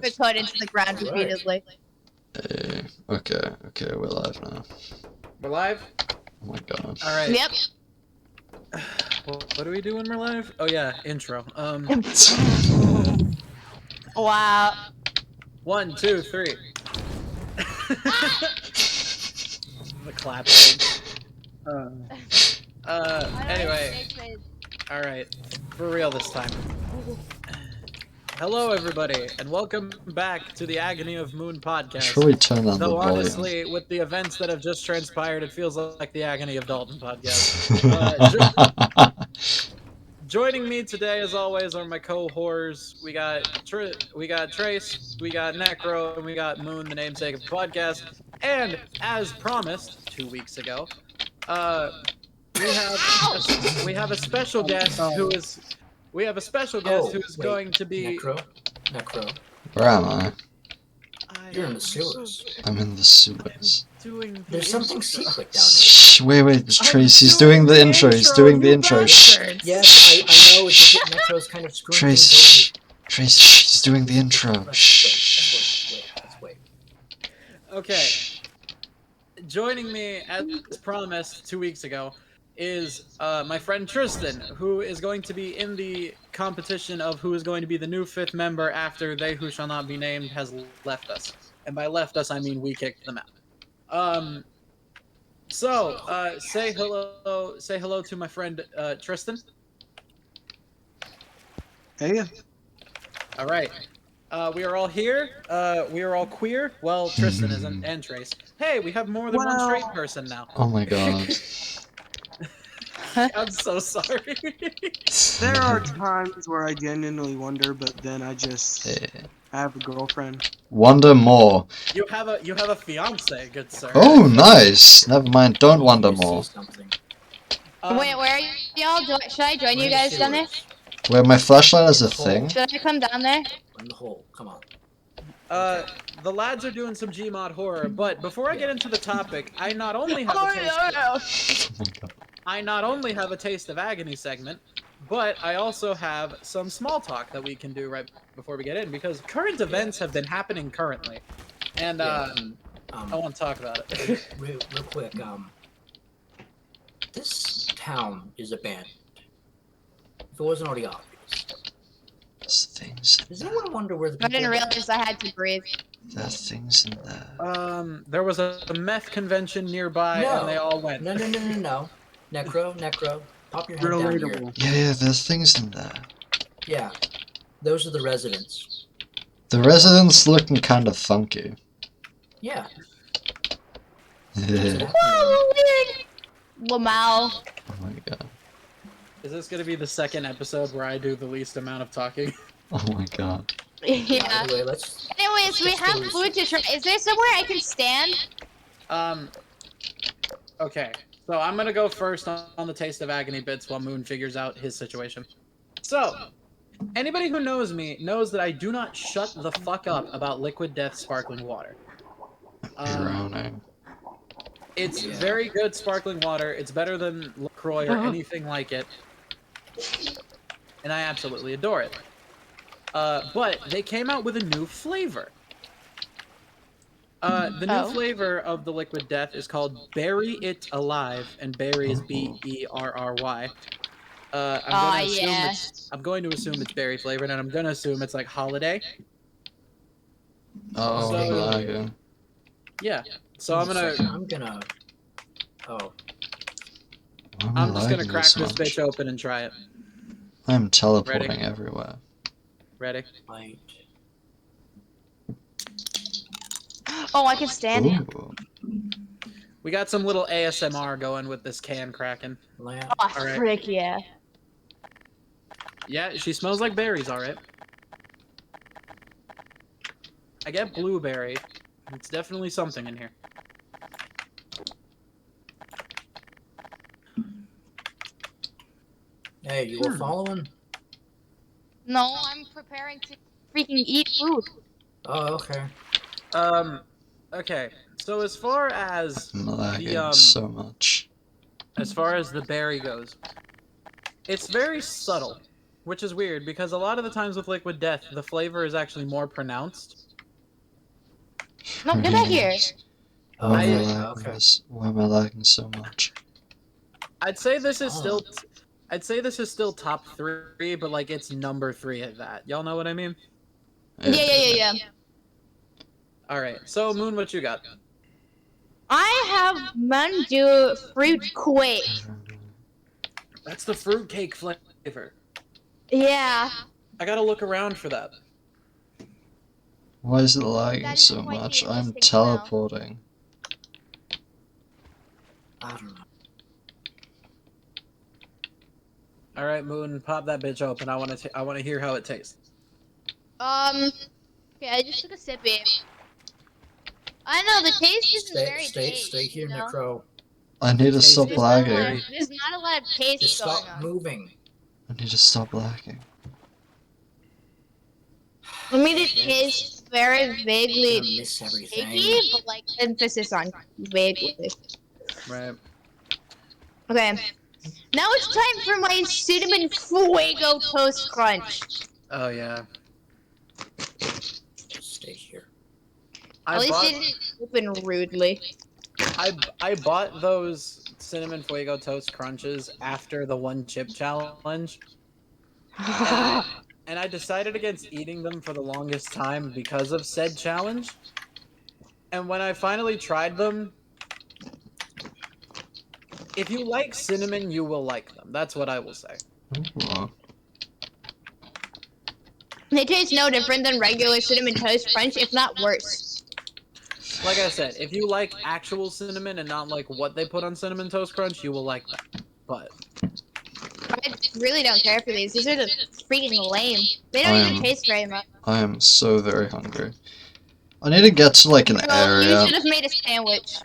it code into the ground repeatedly. Okay, we're live now. We're live? Oh my god. Alright. Yep. What do we do when we're live? Oh yeah, intro. Wow. 1, 2, 3. The clap thing. Anyway. Alright. For real this time. Hello everybody, and welcome back to the Agony of Moon podcast. Should we turn on the Though volume? honestly, with the events that have just transpired, it feels like the Agony of Dalton podcast. Joining me today, as always, are my co-horrors. We got Trace, we got Necro, and we got Moon, the namesake of the podcast. And as promised 2 weeks ago, we have a special guest who is going to be Necro. Where am I? You're in the sewers. I'm in the sewers. There's something secret down here. Shh, wait, Trace, he's doing the intro, Shh. Yes, I know, it's just that Necro's kind of screwing Trace, things he's doing the intro. Shh. Let's wait. Okay. Joining me, as promised 2 weeks ago, is my friend Tristan, who is going to be in the competition of who is going to be the new 5th member after they who shall not be named has left us. And by left us, I mean we kicked them out. Say hello to my friend Tristan. Hey. All right. We are all here. We are all queer. Well, Tristan isn't, and Trace. Hey, we have more than one straight person now. Oh my god. I'm so sorry. There are times where I genuinely wonder, but then I have a girlfriend. Wonder more. You have a fiance, good sir. Oh, nice. Never mind. Don't wonder more. Wait, where are y'all? Should I join you guys down there? Where my flashlight is a thing? Should I come down there? In the hole. Come on. The lads are doing some Gmod horror, but before I get into the topic, I not only have a taste of Agony segment, but I also have some small talk that we can do right before we get in, because current events have been happening currently, and I want to talk about it. real quick, this town is abandoned. If it wasn't already obvious. Things. Does anyone wonder where the I didn't realize I had to breathe. There are things in there. There was a meth convention nearby, and they all went. No. Necro, pop your head down here. Yeah, there's things in there. Yeah, those are the residents. The residents looking kind of funky. Yeah. Oh, weird. Lamau. Oh my god. Is this gonna be the second episode where I do the least amount of talking? Oh my god. Yeah. Anyways, we have food to try. Is there somewhere I can stand? Okay. So I'm gonna go first on the Taste of Agony bits while Moon figures out his situation. So, anybody who knows me knows that I do not shut the fuck up about Liquid Death sparkling water. It's very good sparkling water. It's better than LaCroix or anything like it. And I absolutely adore it. But they came out with a new flavor. The new flavor of the Liquid Death is called Berry It Alive, and berry is B-E-R-R-Y. I'm going to assume it's berry flavored, and I'm going to assume it's like holiday. Yeah. So I'm just gonna crack this bitch open and try it. I'm teleporting everywhere. Ready? Right. Oh, I can stand it. We got some little ASMR going with this can cracking. Oh, frick yeah. Yeah, she smells like berries, alright. I get blueberry. It's definitely something in here. Hey, you were following? No, I'm preparing to freaking eat food. Oh, okay. Okay. So as far as so much. As far as the berry goes, it's very subtle. which is weird because a lot of the times with Liquid Death, the flavor is actually more pronounced. No, get back here. Why am I Okay, lagging okay. this? Why am I lagging so much? I'd say this is still top 3, but like it's number 3 at that. Y'all know what I mean? Yeah. All right. So Moon, what you got? I have Mandu fruit quake. That's the fruitcake flavor. Yeah. I gotta look around for that. Why is it lagging That is so quite the much? I'm interesting smell. teleporting. I don't know. All right, Moon, pop that bitch open. I want to hear how it tastes. Okay, I just took a sip here. I know the taste isn't very taste, Stay here, you know? Necro. I need to Taste stop is lagging. There's not a lot of taste Just going stop on. moving. I need to stop lagging. I mean, it tastes very vaguely I miss everything. cakey, but like emphasis on vaguely. Right. Okay. Now it's time for my cinnamon fuego toast crunch. Oh yeah. Just stay here. At least it didn't open rudely. I bought those cinnamon fuego toast crunches after the 1 chip challenge, and I decided against eating them for the longest time because of said challenge. And when I finally tried them, if you like cinnamon, you will like them. That's what I will say. Ooh. They taste no different than regular cinnamon toast crunch, if not worse. Like I said, if you like actual cinnamon and not like what they put on cinnamon toast crunch, you will like them. But I really don't care for these. These are just freaking lame. They don't even taste very much. I am so very hungry. I need to get to like an Well, you area. should have made a sandwich.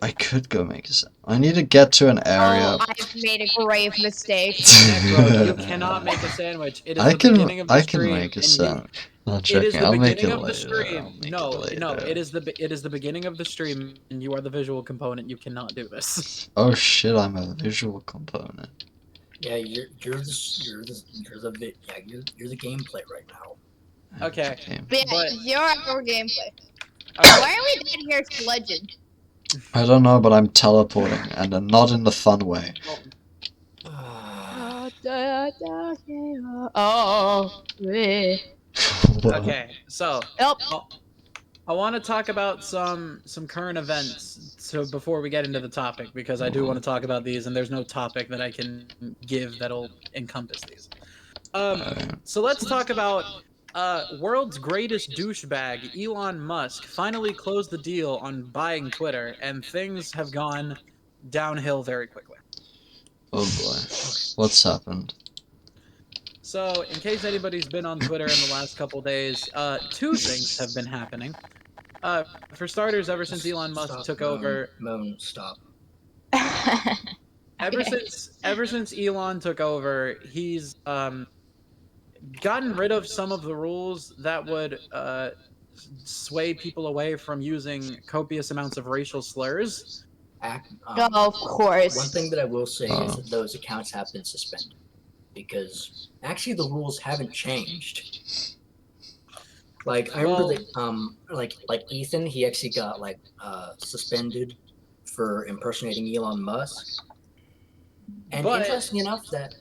I could go make a I need to get to an area. Oh, I've made a grave mistake. Necro, you cannot make a sandwich. It is the beginning of the stream. I can make a sandwich. Not It is joking. the I'll make it beginning of the later. stream. I'll make No, it no, later. it is the beginning of the stream, and you are the visual component. You cannot do this. Oh shit! I'm a visual component. Yeah, you're the gameplay right now. Okay. But yeah, But- you're our gameplay. Okay. Why are we down here sludging? I don't know, but I'm teleporting, and not in the fun way. Oh, yeah. Okay. So Oh, I want to talk about some current events. So before we get into the topic, because I do want to talk about these, and there's no topic that I can give that'll encompass these. So let's talk about world's greatest douchebag, Elon Musk, finally closed the deal on buying Twitter, and things have gone downhill very quickly. Oh boy, what's happened? So, in case anybody's been on Twitter in the last couple days, 2 things have been happening. For starters, ever since Elon Musk took over, Moon, stop. ever since Elon took over, he's gotten rid of some of the rules that would sway people away from using copious amounts of racial slurs. of course. One thing that I will say is that those accounts have been suspended because actually the rules haven't changed. Like I remember that like Ethan, he actually got like suspended for impersonating Elon Musk. And But- interesting enough that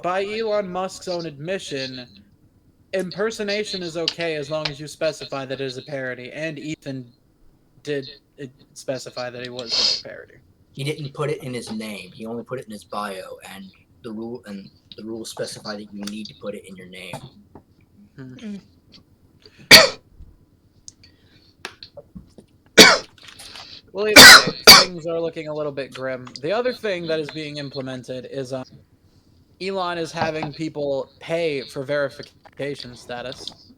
By Elon Musk's own admission, impersonation is okay as long as you specify that it is a parody, and Ethan did specify that it was a parody. he didn't put it in his name. He only put it in his bio, and the rules specify that you need to put it in your name. Well, either way, things are looking a little bit grim. The other thing that is being implemented is Elon is having people pay for verification status.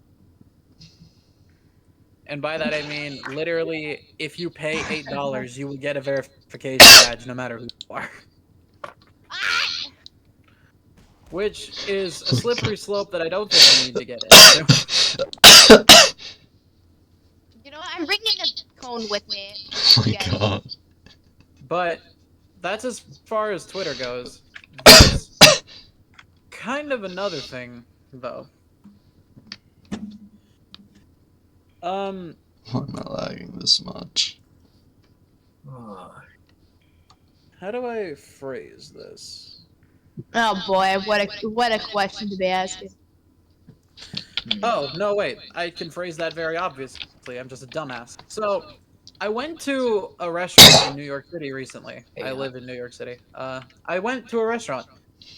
And by that I mean, literally, if you pay $8, you will get a verification badge no matter who you are. Which is a slippery slope that I don't think I need to get into. You know what? I'm bringing a cone with me. Oh my Yeah. god. But that's as far as Twitter goes. There's kind of another thing, though. Why am I lagging this much? How do I phrase this? Oh boy, what a question to be asking. Oh, no, wait. I can phrase that very obviously. I'm just a dumbass. So, I went to a restaurant in New York City recently. I live in New York City. I went to a restaurant,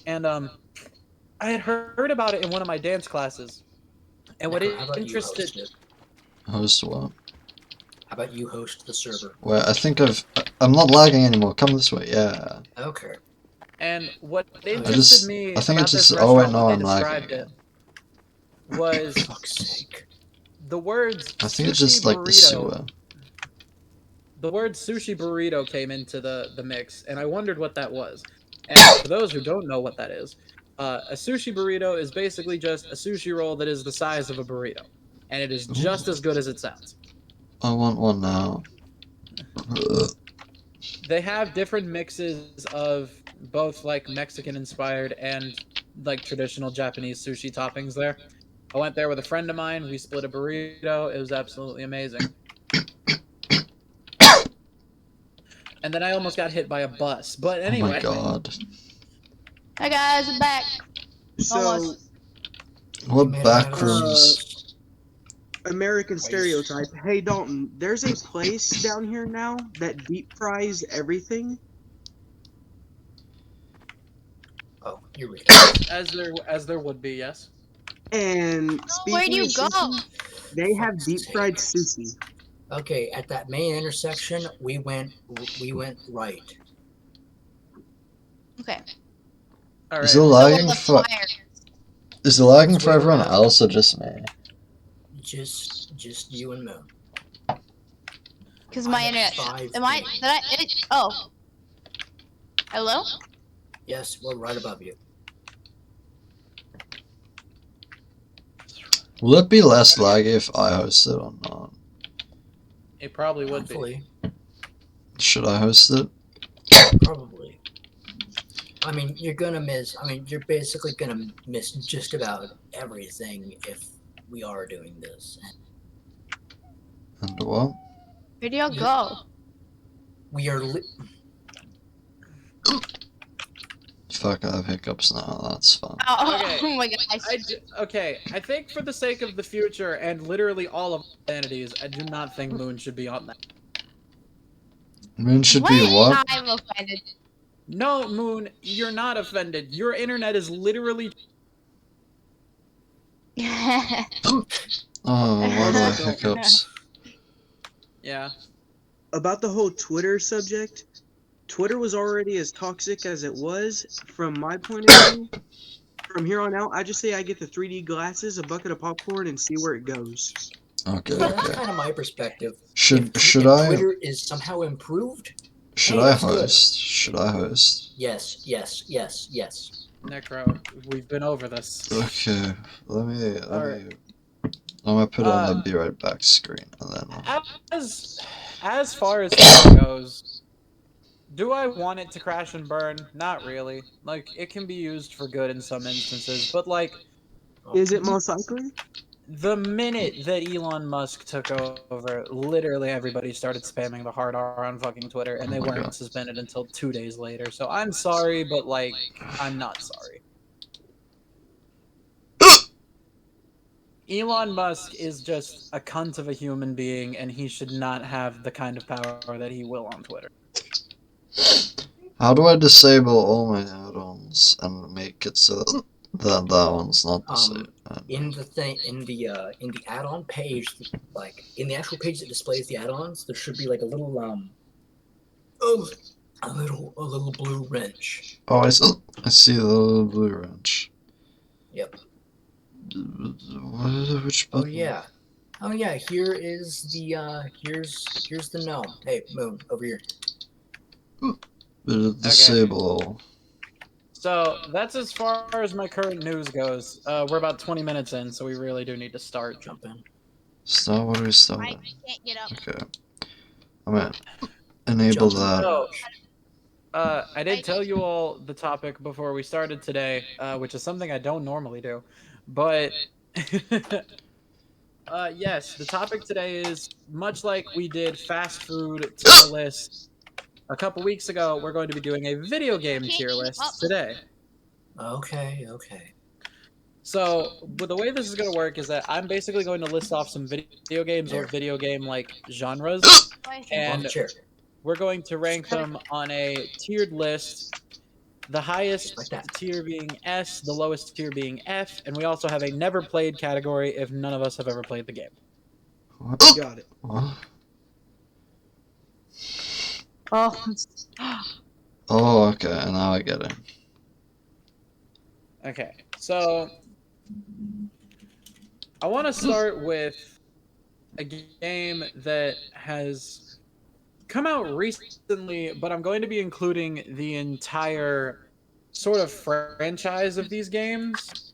and I had heard about it in one of my dance classes. And what Necro, how about you interested... host it? Host what? How about you host the server? Wait, I think I'm not lagging anymore. Come this way. Yeah. Okay. And what I interested me think about it this just. Oh wait, restaurant no, when they I'm lagging described it again. was For fuck's sake. the words I think it's sushi just like the burrito. sewer. The word sushi burrito came into the mix, and I wondered what that was. And for those who don't know what that is, a sushi burrito is basically just a sushi roll that is the size of a burrito, and it is just as good as it sounds. I want one now. They have different mixes of both like Mexican inspired and like traditional Japanese sushi toppings there. I went there with a friend of mine. We split a burrito. It was absolutely amazing. And then I almost got hit by a bus. But anyway. Oh my god. Hi guys, I'm back. So, Almost. What backrooms? American stereotype. Hey Dalton, there's a place down here now that deep fries everything. Oh, here we go. As there would be, yes. And Where'd speaking you of go? sushi, they have Fuck's deep fried sake. sushi. Okay, at that main intersection, we went right. Okay. All Is it right. lagging the for? fire. Is it lagging Let's for wait everyone around. else or just me? Just you and Moon. Because I'm my at internet. 5 Am I? feet. Did I? Oh. Hello? Yes, we're right above you. Will it be less laggy if I host it or not? It probably would be. Hopefully, Should I host it? probably. I mean, you're gonna miss. I mean, you're basically gonna miss just about everything if we are doing this. And what? Where'd y'all go? We are. Fuck, I have hiccups now. That's fun. Oh, Okay. oh my gosh. Okay, I think for the sake of the future and literally all of humanities, I do not think Moon should be on that. Moon should be what? I'm offended. No, Moon, you're not offended. Your internet is literally... Oh, why do I have hiccups? Yeah. About the whole Twitter subject, Twitter was already as toxic as it was. From my point of view, from here on out, I just say I get the 3D glasses, a bucket of popcorn, and see where it goes. Okay, Yeah, that's okay. kind of my perspective. Should if I Twitter is somehow improved? should Hey, I that's good. host? Should I host? Yes. Necro, we've been over this. Okay, let me. Alright. I'm gonna put on the be right back screen and then. As far as Twitter goes, do I want it to crash and burn? Not really. Like, it can be used for good in some instances, but like, Is it most likely? the minute that Elon Musk took over, literally everybody started spamming the hard R on fucking Twitter, and they weren't suspended until 2 days later. So I'm sorry, but like, I'm not sorry. Elon Musk is just a cunt of a human being, and he should not have the kind of power that he will on Twitter. How do I disable all my add-ons and make it so that one's not disabled? In the add-on page, like in the actual page that displays the add-ons, there should be like a little a little blue wrench. Oh, I see the little blue wrench. Yep. Which Oh button? yeah. Here is the here's the gnome. Hey, Moon, over here. Disable all. So that's as far as my current news goes. We're about 20 minutes in, so we really do need to start. Jump in. Start. What are we starting? I can't get up. Okay. I'm gonna enable that. So, I did tell you all the topic before we started today, which is something I don't normally do, but yes, the topic today is much like we did fast food tier list a couple weeks ago. We're going to be doing a video game tier list today. Okay, okay. So, the way this is going to work is that I'm basically going to list off some video games or video game like genres, and Chair. we're going to rank them on a tiered list. The highest Like that. tier being S, the lowest tier being F, and we also have a never played category if none of us have ever played the game. What? Got it. What? Oh. Oh, okay, now I get it. Okay, so I want to start with a game that has come out recently, but I'm going to be including the entire sort of franchise of these games,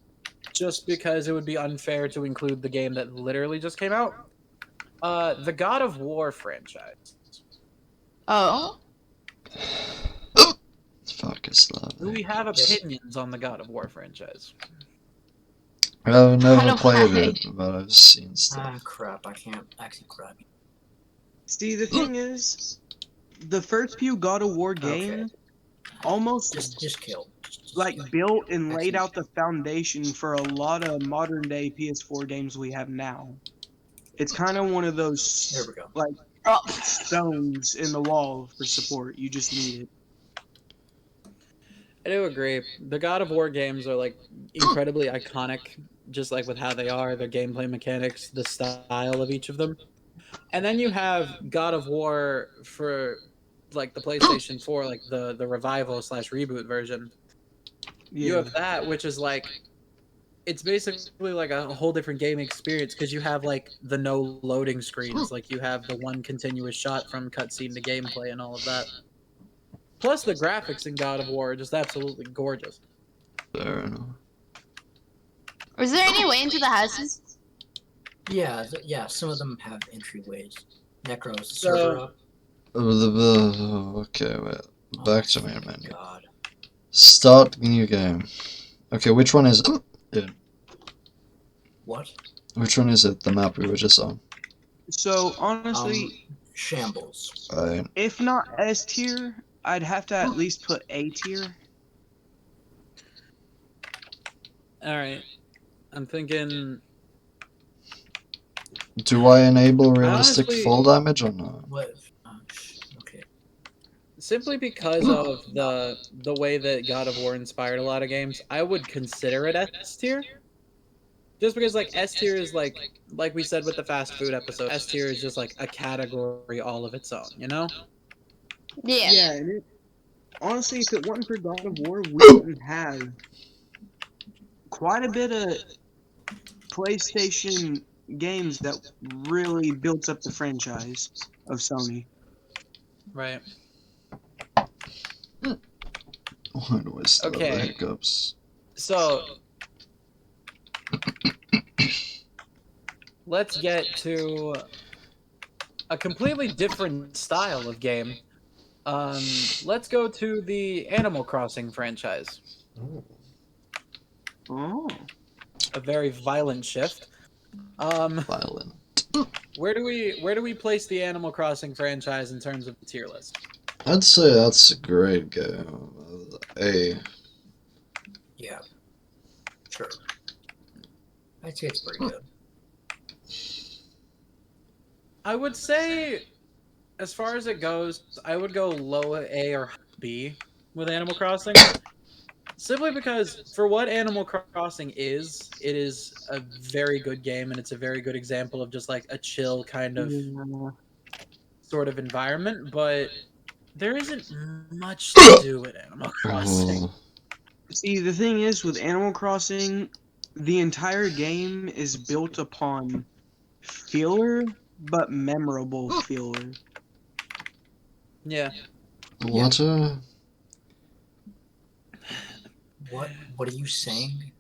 just because it would be unfair to include the game that literally just came out. The God of War franchise. Oh. Fuck is that? Do we have opinions on the God of War franchise? I've never don't played mind. it, but I've seen stuff. Ah, crap. I can't actually grab you. See, the thing is, the first few God of War games almost Just kill. Just like kill. built and laid Actually, out the foundation for a lot of modern day PS4 games we have now. It's kind of one of those There we go. like Oh. stones in the wall for support. You just need it. I do agree. The God of War games are like incredibly iconic, just like with how they are, their gameplay mechanics, the style of each of them. And then you have God of War for like the PlayStation 4, like the revival / reboot version. Yeah. You have that, which is like it's basically like a whole different game experience because you have like the no loading screens, like you have the one continuous shot from cutscene to gameplay and all of that. Plus, the graphics in God of War are just absolutely gorgeous. Fair enough. Is there any way into the houses? Yeah, some of them have entryways. Necros, So- server up. Okay, wait. Back to main menu. God. Start new game. Okay, which one is it? What? Which one is it? The map we were just on. So honestly, Shambles. if not S tier, I'd have to at least put A tier. All right, I'm thinking. Do I enable realistic Honestly- fall damage or not? What? Okay. Simply because of the way that God of War inspired a lot of games, I would consider it S tier. Just because like S tier is like we said with the fast food episode, S tier is just like a category all of its own, you know? Yeah. Yeah, and honestly, if it wasn't for God of War, we wouldn't have quite a bit of PlayStation games that really built up the franchise of Sony. Right. Why do I still have the Okay. hiccups? So let's get to a completely different style of game. Let's go to the Animal Crossing franchise. Oh. A very violent shift. Violent. Where do we place the Animal Crossing franchise in terms of the tier list? I'd say that's a great game. A. Yeah. Sure. I'd say it's pretty good. I would say, as far as it goes, I would go low A or B with Animal Crossing. Simply because, for what Animal Crossing is, it is a very good game, and it's a very good example of just like a chill kind of sort of environment, but there isn't much to do with Animal Crossing. Oh, See, the thing is, with Animal Crossing, the entire game is built upon filler, but memorable filler. Yeah. what a... What are you saying?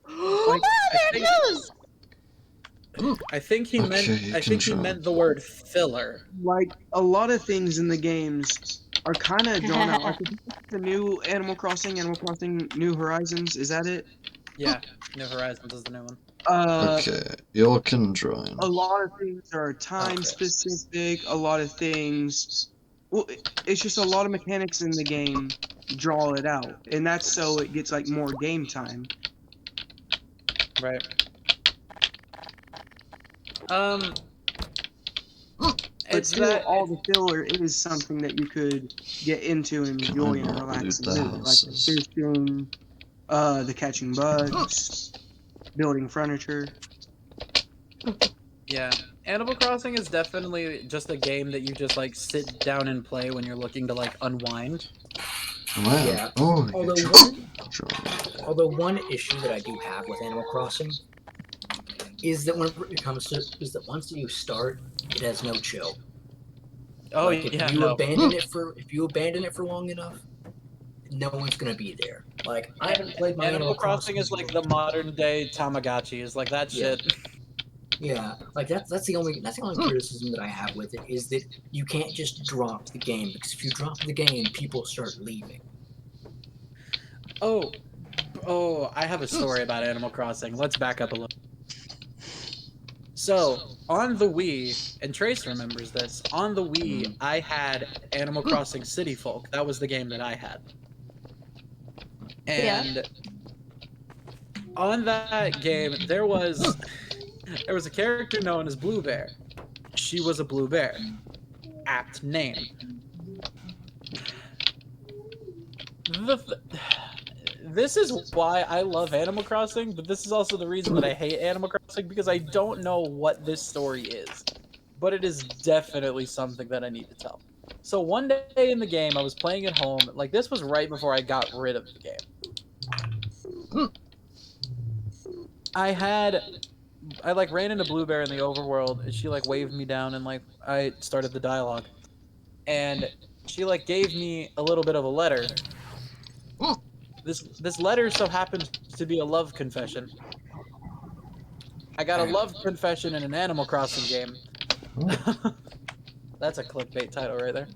Oh, there it goes! I think he meant. Okay, you I can think he try. meant the word filler. Like, a lot of things in the games are kind of drawn out. Like the new Animal Crossing, New Horizons. Is that it? Yeah, New Horizons is the new one. Okay, you all can join. A lot of things are time specific. A lot of things. Well, it's just a lot of mechanics in the game draw it out, and that's so it gets like more game time. Right. But It's still, that all the filler is something that you could get into and Can enjoy I and not relax loot and the do. Like the houses? fishing, the catching bugs, building furniture. yeah. Animal Crossing is definitely just a game that you just like sit down and play when you're looking to like unwind. Am I? Yeah. Oh, you Although joined. although one issue that I do have with Animal Crossing is that whenever it comes to is that once you start, it has no chill. Oh Like if yeah, you no. abandon it for long enough, no one's gonna be there. Like I haven't played my Animal Crossing is in like the modern day Tamagotchi. Is like that Yeah. shit. Yeah, like that's the only criticism that I have with it is that you can't just drop the game because if you drop the game, people start leaving. Oh, I have a story about Animal Crossing. Let's back up a little. So, on the Wii, and Trace remembers this, on the Wii, I had Animal Crossing City Folk. That was the game that I had. And on that game, there was a character known as Blue Bear. She was a blue bear. Apt name. This is why I love Animal Crossing, but this is also the reason that I hate Animal Crossing, because I don't know what this story is. But it is definitely something that I need to tell. So one day in the game, I was playing at home. Like, this was right before I got rid of the game. I like ran into Blue Bear in the overworld, and she like waved me down, and like I started the dialogue. And she like gave me a little bit of a letter. This letter so happens to be a love confession. I got a love confession in an Animal Crossing game. That's a clickbait title right there.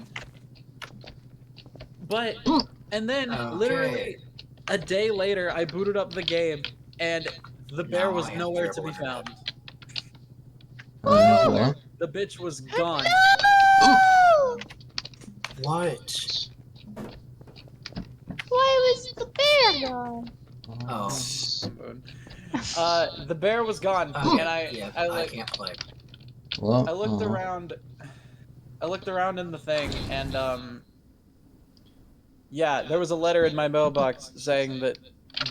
But and then literally a day later, I booted up the game, and the bear was nowhere to be found. Nowhere. The bitch was gone. No! What? Why was the bear gone? Oh. The bear was gone, and I can't play. Well, I looked around. I looked around in the thing, and yeah, there was a letter in my mailbox saying that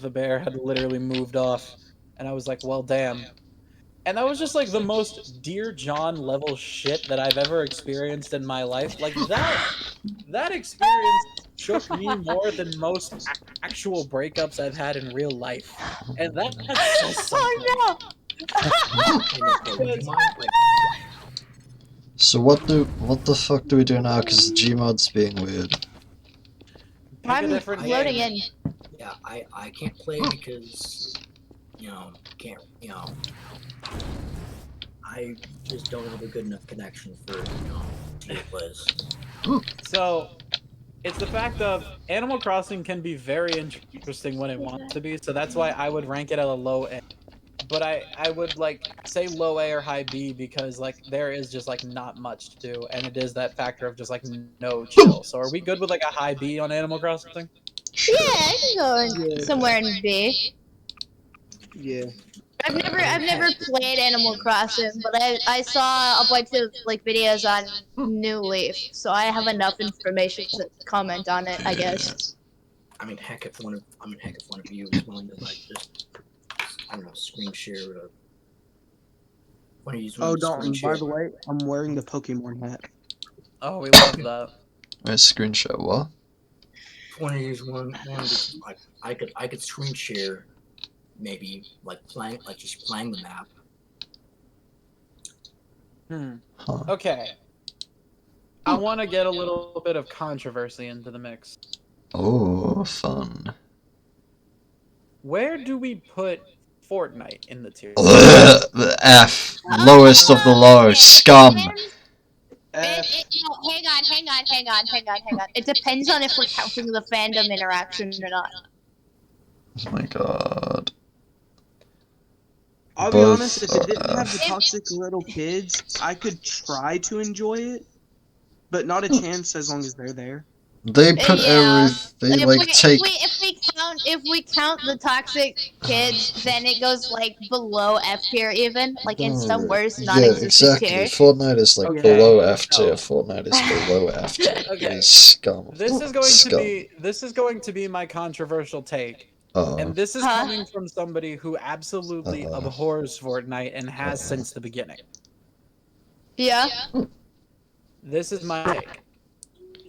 the bear had literally moved off, and I was like, well, damn. And that was just like the most Dear John level shit that I've ever experienced in my life. Like that experience shook me more than most actual breakups I've had in real life. And that says something. Oh no! so what the fuck do we do now? Because Gmod's being weird. I'm loading in. Yeah, I can't play because I just don't have a good enough connection for to Liz. So it's the fact of Animal Crossing can be very interesting when it wants to be, so that's why I would rank it at a low A. But I would like say low A or high B because like there is just like not much to do, and it is that factor of just like no chill. So are we good with like a high B on Animal Crossing? Yeah, I can go somewhere in B. Yeah. I've never played Animal Crossing, but I saw a bunch of like videos on New Leaf, so I have enough information to comment on it, I guess. I mean, heck, if one of you is willing to like just I don't know, screen share. Oh, Dalton, by the way, I'm wearing the Pokemon hat. Oh, we love that. Wait, screenshot what? If one of you like, I could screen share, maybe just playing the map. Huh. Okay. I want to get a little bit of controversy into the mix. Oh, fun. Where do we put Fortnite in the tier? The F. Lowest of the low. Scum. No, hang on. It depends on if we're counting the fandom interaction or not. Oh my god. I'll be Both honest, if it didn't have the F. toxic little kids, I could try to enjoy it, but not a chance as long as they're there. They put Yeah. they like take. If we count the toxic kids, then it goes like below F tier even, like in some worse Yeah, non-existent exactly. tier. Fortnite is like Okay. below F tier. Oh. Fortnite is below F tier. Okay. It is scum. This is going to be my controversial take. And this is coming from somebody who absolutely abhors Fortnite and has since the beginning. Yeah. This is my take.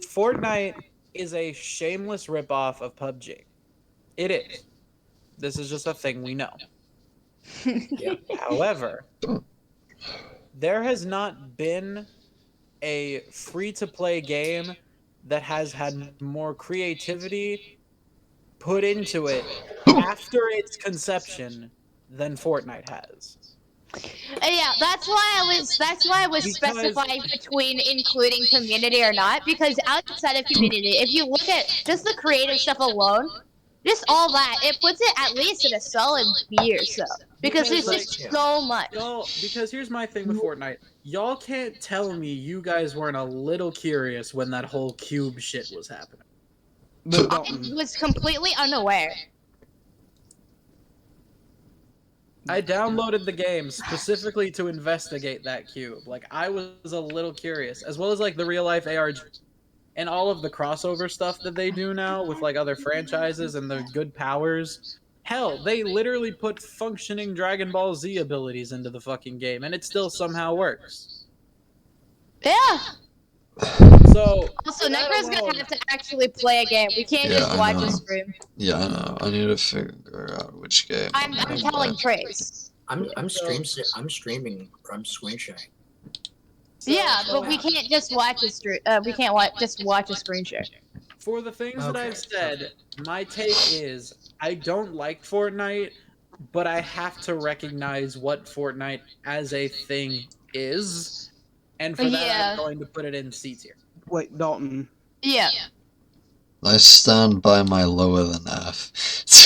Fortnite is a shameless ripoff of PUBG. It is. This is just a thing we know. Yeah. However, there has not been a free-to-play game that has had more creativity put into it after its conception than Fortnite has. Yeah, that's why I was specifying between including community or not, because outside of community, if you look at just the creative stuff alone, just all that, it puts it at least at a solid B or so. Because there's just so much. Because here's my thing with Fortnite. Y'all can't tell me you guys weren't a little curious when that whole cube shit was happening. But I was completely unaware. I downloaded the game specifically to investigate that cube. Like, I was a little curious, as well as like the real life ARG and all of the crossover stuff that they do now with like other franchises and the good powers. Hell, they literally put functioning Dragon Ball Z abilities into the fucking game, and it still somehow works. Yeah. So Also, Necro's gonna have to actually play a game. We can't Yeah, just I watch know. a stream. Yeah, I know. I need to figure out which game. I'm telling Trace. I'm streaming or I'm screen sharing. Yeah, but we can't just watch a stream. We can't just watch a screen share. For the things that Okay. I've said, my take is I don't like Fortnite, but I have to recognize what Fortnite as a thing is, and for that I'm going to put it in C tier. wait, Dalton. Yeah. I stand by my lower than F.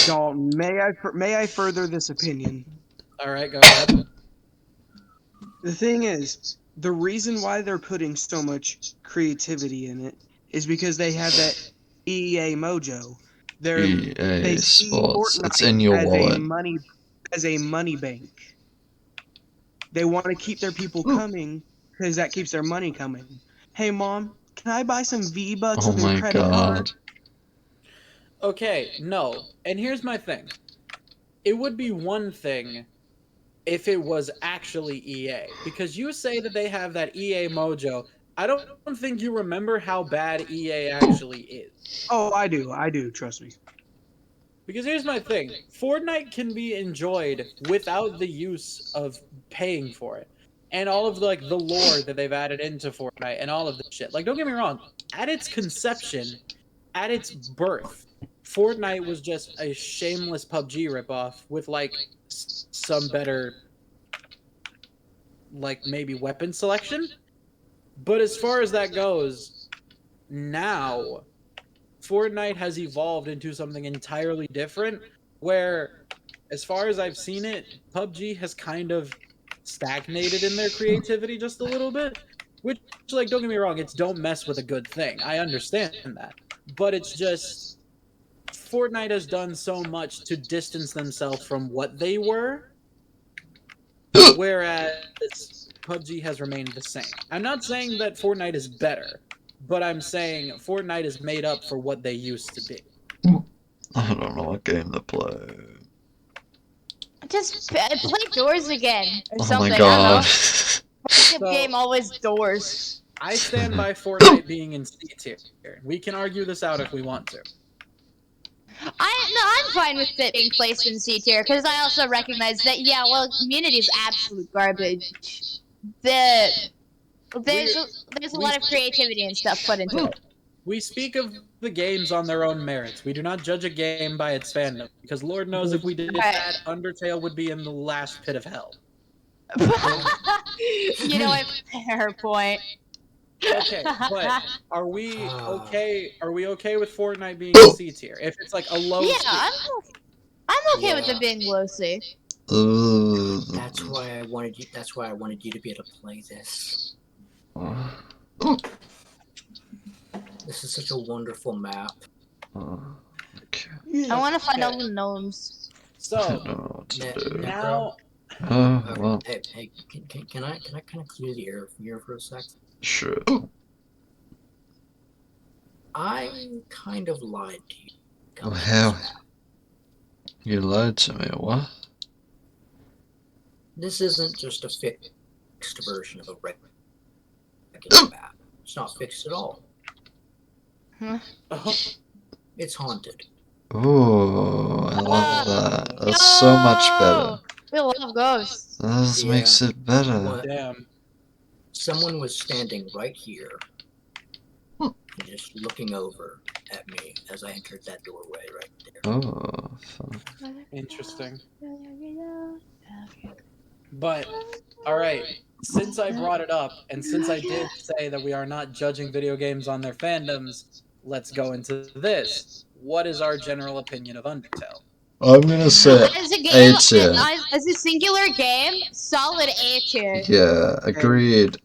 Dalton, may I further this opinion? All right, go ahead. The thing is, the reason why they're putting so much creativity in it is because they have that EA mojo. They see Sports. Fortnite It's in your wallet. as a money bank. They want to keep their people coming because that keeps their money coming. Hey, Mom, can I buy some V-Bucks Oh with your my credit card? god. Okay, no. And here's my thing. It would be one thing if it was actually EA. Because you say that they have that EA mojo. I don't think you remember how bad EA actually is. Oh, I do, trust me. Because here's my thing. Fortnite can be enjoyed without the use of paying for it. And all of like the lore that they've added into Fortnite and all of the shit. Like, don't get me wrong. At its conception, at its birth, Fortnite was just a shameless PUBG ripoff with like some better, like maybe weapon selection. But as far as that goes, now Fortnite has evolved into something entirely different, where, as far as I've seen it, PUBG has kind of stagnated in their creativity just a little bit. Which, like, don't get me wrong, it's don't mess with a good thing. I understand that. But it's just, Fortnite has done so much to distance themselves from what they were, whereas PUBG has remained the same. I'm not saying that Fortnite is better, but I'm saying Fortnite is made up for what they used to be. I don't know what game to play. Just play Doors again or Oh something. my I don't know. god. The game always Doors. I stand by Fortnite being in C tier. We can argue this out if we want to. I'm fine with it being placed in C tier because I also recognize that community is absolute garbage. There's a lot of creativity and stuff put into it. We speak of the games on their own merits. We do not judge a game by its fandom, because Lord knows if we did that, Undertale would be in the last pit of hell. You know, a fair point. Okay, but are we Ah. okay? Are we okay with Fortnite being a C tier? If it's like a low Yeah, C. I'm okay with Yeah. it being low C. That's why I wanted you. That's why I wanted you to be able to play this. This is such a wonderful map. Okay. I want to find all Okay. the gnomes. I So don't know what to do. now, Okay. Well, Hey, can I kind of clear the air here for a sec? sure. I kind of lied to you. Oh, Comes to hell. this map. You lied to me, what? This isn't just a fixed version of a regular map. It's not fixed at all. It's haunted. Ooh, I love that. That's so much better. We love ghosts. That Yeah. makes it better. What? damn. Someone was standing right here, Hmm. and just looking over at me as I entered that doorway right there. Oh, fun. Interesting. But all right, since I brought it up, and since I did say that we are not judging video games on their fandoms, let's go into this. What is our general opinion of Undertale? I'm gonna say As a game, A tier. as a singular game, solid A tier. Yeah, agreed.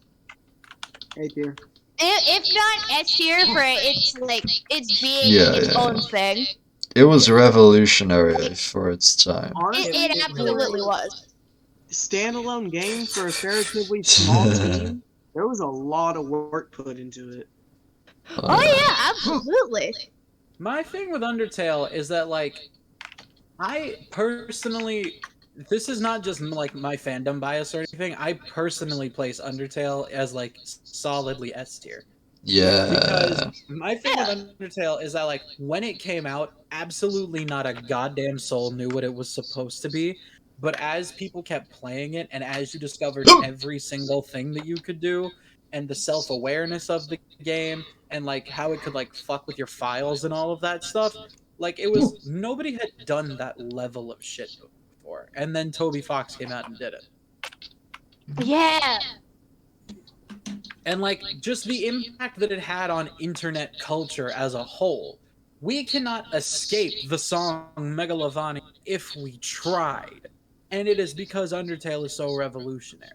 Hey, dear. If not S tier for its being Yeah, its yeah. own thing. It was revolutionary for its time. Honestly, It really absolutely was. standalone game for a comparatively small team. There was a lot of work put into it. Oh yeah, absolutely. My thing with Undertale is that like I personally this is not just like my fandom bias or anything. I personally place Undertale as like solidly S tier. Yeah. Because my thing with Undertale is that like when it came out, absolutely not a goddamn soul knew what it was supposed to be. But as people kept playing it and as you discovered every single thing that you could do and the self-awareness of the game and like how it could like fuck with your files and all of that stuff, like it was nobody had done that level of shit before. And then Toby Fox came out and did it. Yeah. And like just the impact that it had on internet culture as a whole. We cannot escape the song Megalovania if we tried. And it is because Undertale is so revolutionary.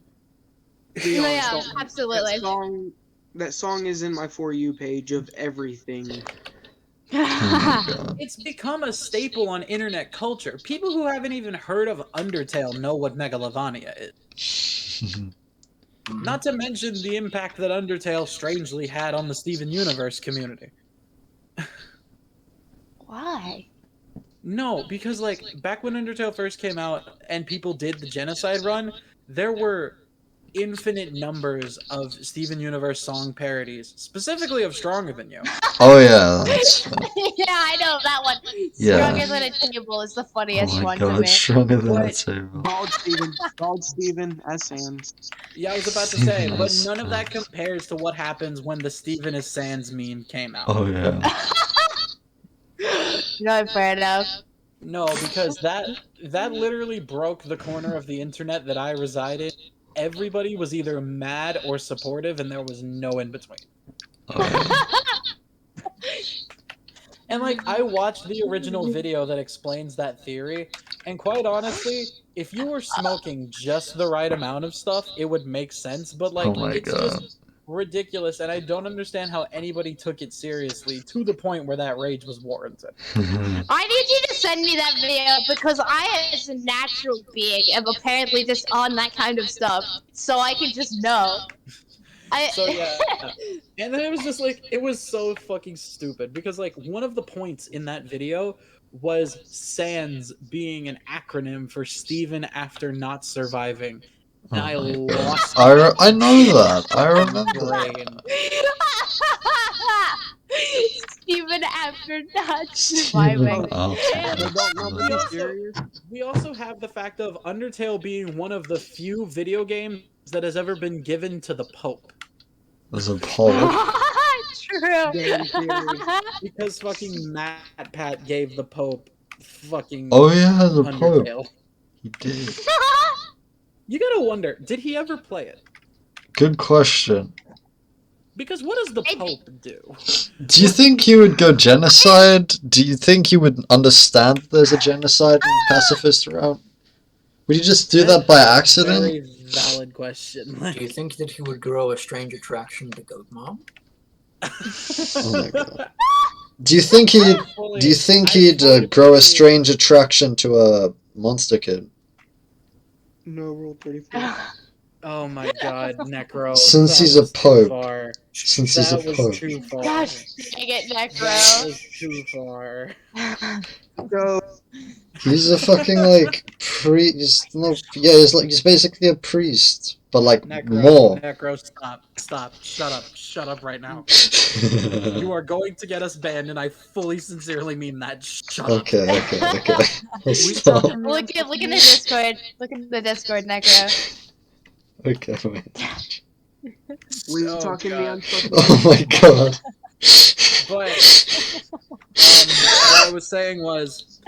Be No, honest, yeah, absolutely. that song is in my For You page of everything. Oh my god. It's become a staple on internet culture. People who haven't even heard of Undertale know what Megalovania is. Not to mention the impact that Undertale strangely had on the Steven Universe community. Why? No, because like back when Undertale first came out and people did the genocide run, there were infinite numbers of Steven Universe song parodies, specifically of Stronger Than You. Oh yeah, that's fun. Yeah, I know that one. Yeah. Stronger Than a Table is the Oh funniest my one to god, me. stronger than a But- table. Bald Steven, S. Sans. Yeah, I was about to say, but Yes, none of that yes. compares to what happens when the Steven is Sans meme came out. Oh yeah. No, fair enough. No, because that literally broke the corner of the internet that I reside in. Everybody was either mad or supportive, and there was no in between. Oh, And like I watched the original video that explains that theory, and quite honestly, if you were smoking just the right amount of stuff, it would make sense, but like oh my it's god. just ridiculous and I don't understand how anybody took it seriously to the point where that rage was warranted. I need you to send me that video because I, as a natural being, am apparently just on that kind of stuff, so I can just know. So yeah, and then it was just like it was so fucking stupid because like one of the points in that video was SANS being an acronym for Steven after not surviving. And I Oh my lost god. I know that. I remember brain. that. Even after not surviving. Oh, And But don't we be also, serious. we also have the fact of Undertale being one of the few video games that has ever been given to the Pope. There's a poll. True. Game theory. Because fucking Matt Pat gave the Pope fucking Oh yeah, the Pope. Undertale. He did. You gotta wonder, did he ever play it? Good question. Because what does the Pope do? Do you think he would go genocide? Do you think he would understand there's a genocide and pacifist route? Would you just do that by accident? Very valid question. Do you think that he would grow a strange attraction to Goat Mom? Oh my god. Do you think he'd grow a strange attraction to a monster kid? No, Rule 34. Oh my god, Necro. Since that he's a was too pope. far. Since he's a That was pope. too far. Gosh, dang it, That Necro. was too far. So, He's a fucking like priest. No, yeah, he's basically a priest, but like more. Necro, stop, shut up right now. You are going to get us banned, and I fully, sincerely mean that. Shut up. Okay. I'll we stop. talking Look at the Discord. Look at the Discord, Necro. Okay, wait. we Oh, talking God. me on fucking. Oh my god. But what I was saying was,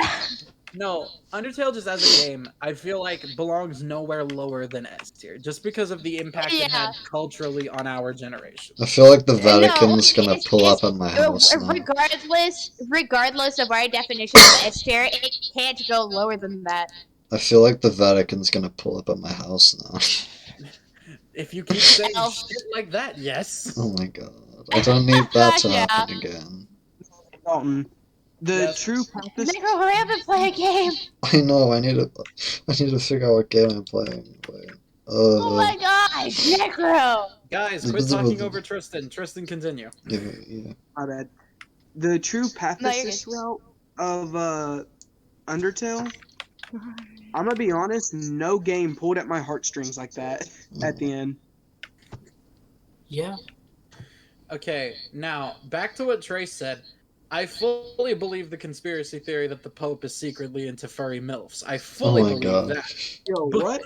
no, Undertale just as a game, I feel like belongs nowhere lower than S tier, just because of the impact it had culturally on our generation. I feel like the No, Vatican's gonna it's- pull up at my house now. regardless of our definition of S tier, it can't go lower than that. I feel like the Vatican's gonna pull up at my house now. If you keep saying Well. shit like that, yes. Oh my god. I don't need that to Yeah. happen again. Dalton. The Yes. true purpose. Necro, hurry up and play a game. I know, I need to figure out what game I'm playing. Wait. Oh my gosh, Necro. Guys, quit talking over Tristan. Tristan, continue. Yeah. My bad. The true pacifist good. route of Undertale. I'm gonna be honest. No game pulled at my heartstrings like that at the end. Yeah. Okay, now back to what Trace said. I fully believe the conspiracy theory that the Pope is secretly into furry MILFs. I Oh fully my believe god. that. Yo, what?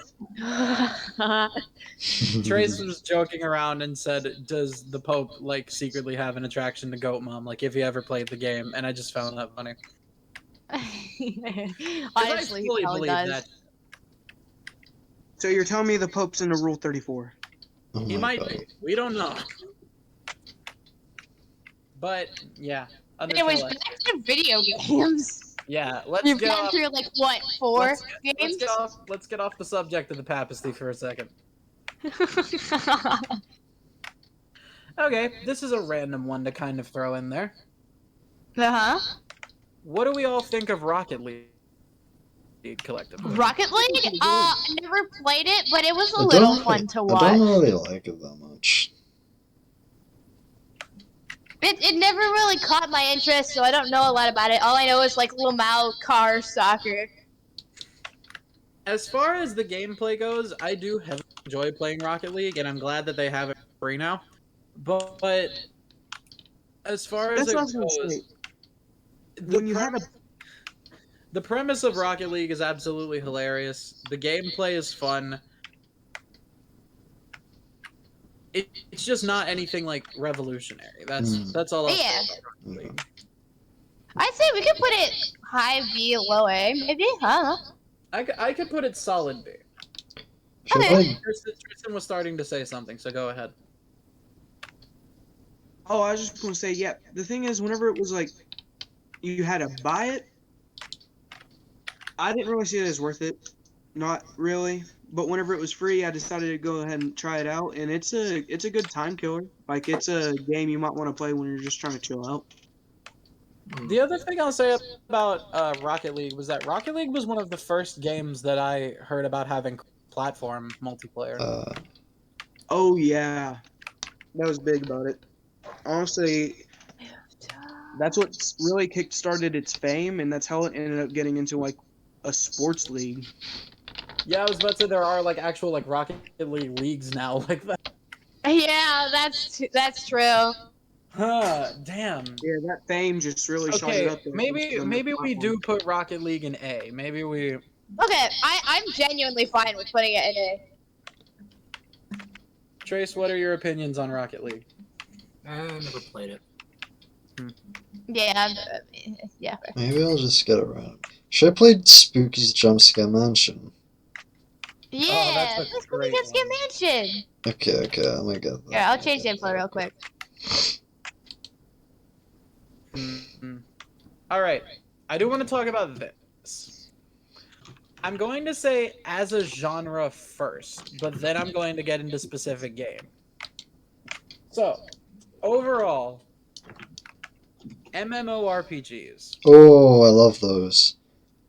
Trace was joking around and said, "Does the Pope like secretly have an attraction to Goat Mom? Like if he ever played the game?" And I just found that funny. 'Cause Honestly, I he fully probably believe does. that. So you're telling me the Pope's into Rule 34? Oh He my might god. be. We don't know. But yeah. Anyways, Undertale. back to video games. Yeah, let's You've get been off. through like what, 4 Let's games? Let's get off the subject of the papacy for a second. Okay, this is a random one to kind of throw in there. Uh-huh. What do we all think of Rocket League collectively? Rocket League? I never played it, but it was a I little don't fun to I watch. don't really like it that much. It never really caught my interest, so I don't know a lot about it. All I know is like Lamau car soccer. As far as the gameplay goes, I do heavily enjoy playing Rocket League, and I'm glad that they have it free now. But as far as That's it what I was gonna goes, say. When you had a the premise of Rocket League is absolutely hilarious. The gameplay is fun. It's just not anything like revolutionary. That's all. I'll say Yeah. about Rocket League. I'd say we could put it high B, low A, maybe. I don't know. I could put it solid B. I feel Okay. like Tristan was starting to say something, so go ahead. Oh, I was just gonna say, yeah. The thing is, whenever it was like, you had to buy it, I didn't really see it as worth it. Not really. But whenever it was free, I decided to go ahead and try it out, and it's a good time killer. Like it's a game you might want to play when you're just trying to chill out. The other thing I'll say about Rocket League was that Rocket League was one of the first games that I heard about having platform multiplayer. Oh yeah, that was big about it. Honestly, that's what really kick-started its fame, and that's how it ended up getting into like a sports league. Yeah, I was about to say there are like actual like Rocket League leagues now like that. Yeah, that's true. Huh, damn. Yeah, that fame just really shot it Okay, up there. maybe we do put Rocket League in A. Maybe we. Okay, I'm genuinely fine with putting it in A. Trace, what are your opinions on Rocket League? I never played it. Yeah, yeah. maybe I'll just get around. Should I play Spooky's Jumpscare Mansion? Yeah, that's a let's go great get one. Mansion. Okay, I'm gonna get that. Here, I'll change the info real quick. All right, I do want to talk about this. I'm going to say as a genre first, but then I'm going to get into specific game. So, overall, MMORPGs. Oh, I love those.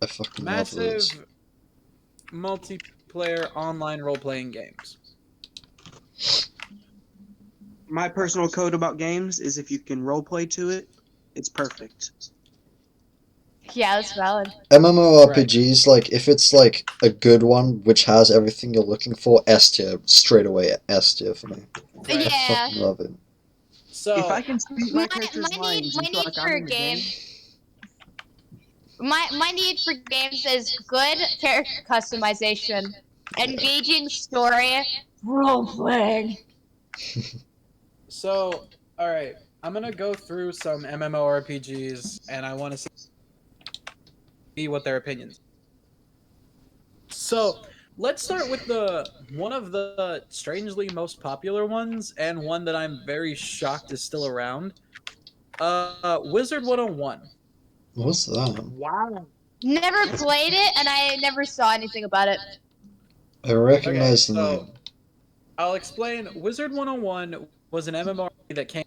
I fucking love those. Massive multiplayer online role-playing games. My personal code about games is if you can roleplay to it, it's perfect. Yeah, that's valid. MMORPGs, like, if it's, like, a good one, which has everything you're looking for, S tier, straight away, S tier for me. Right. I Yeah. fucking love it. So, If I can speak my My character's lines and feel need like for I'm in the game. game, My need for games is good character customization, engaging story, role playing. So, all right, I'm gonna go through some MMORPGs, and I want to see what their opinions. So, let's start with one of the strangely most popular ones, and one that I'm very shocked is still around. Wizard 101. What's that? wow. Never played it, and I never saw anything about it. I recognize the so- name. I'll explain. Wizard 101 was an MMORPG that came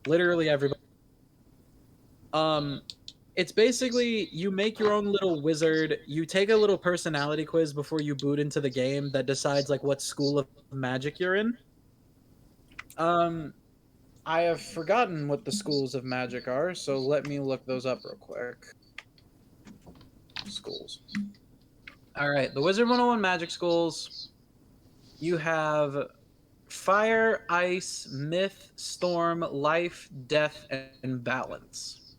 literally everybody. It's basically you make your own little wizard. You take a little personality quiz before you boot into the game that decides like what school of magic you're in. I have forgotten what the schools of magic are, so let me look those up real quick. Schools. All right, the Wizard 101 magic schools. You have fire, ice, myth, storm, life, death, and balance.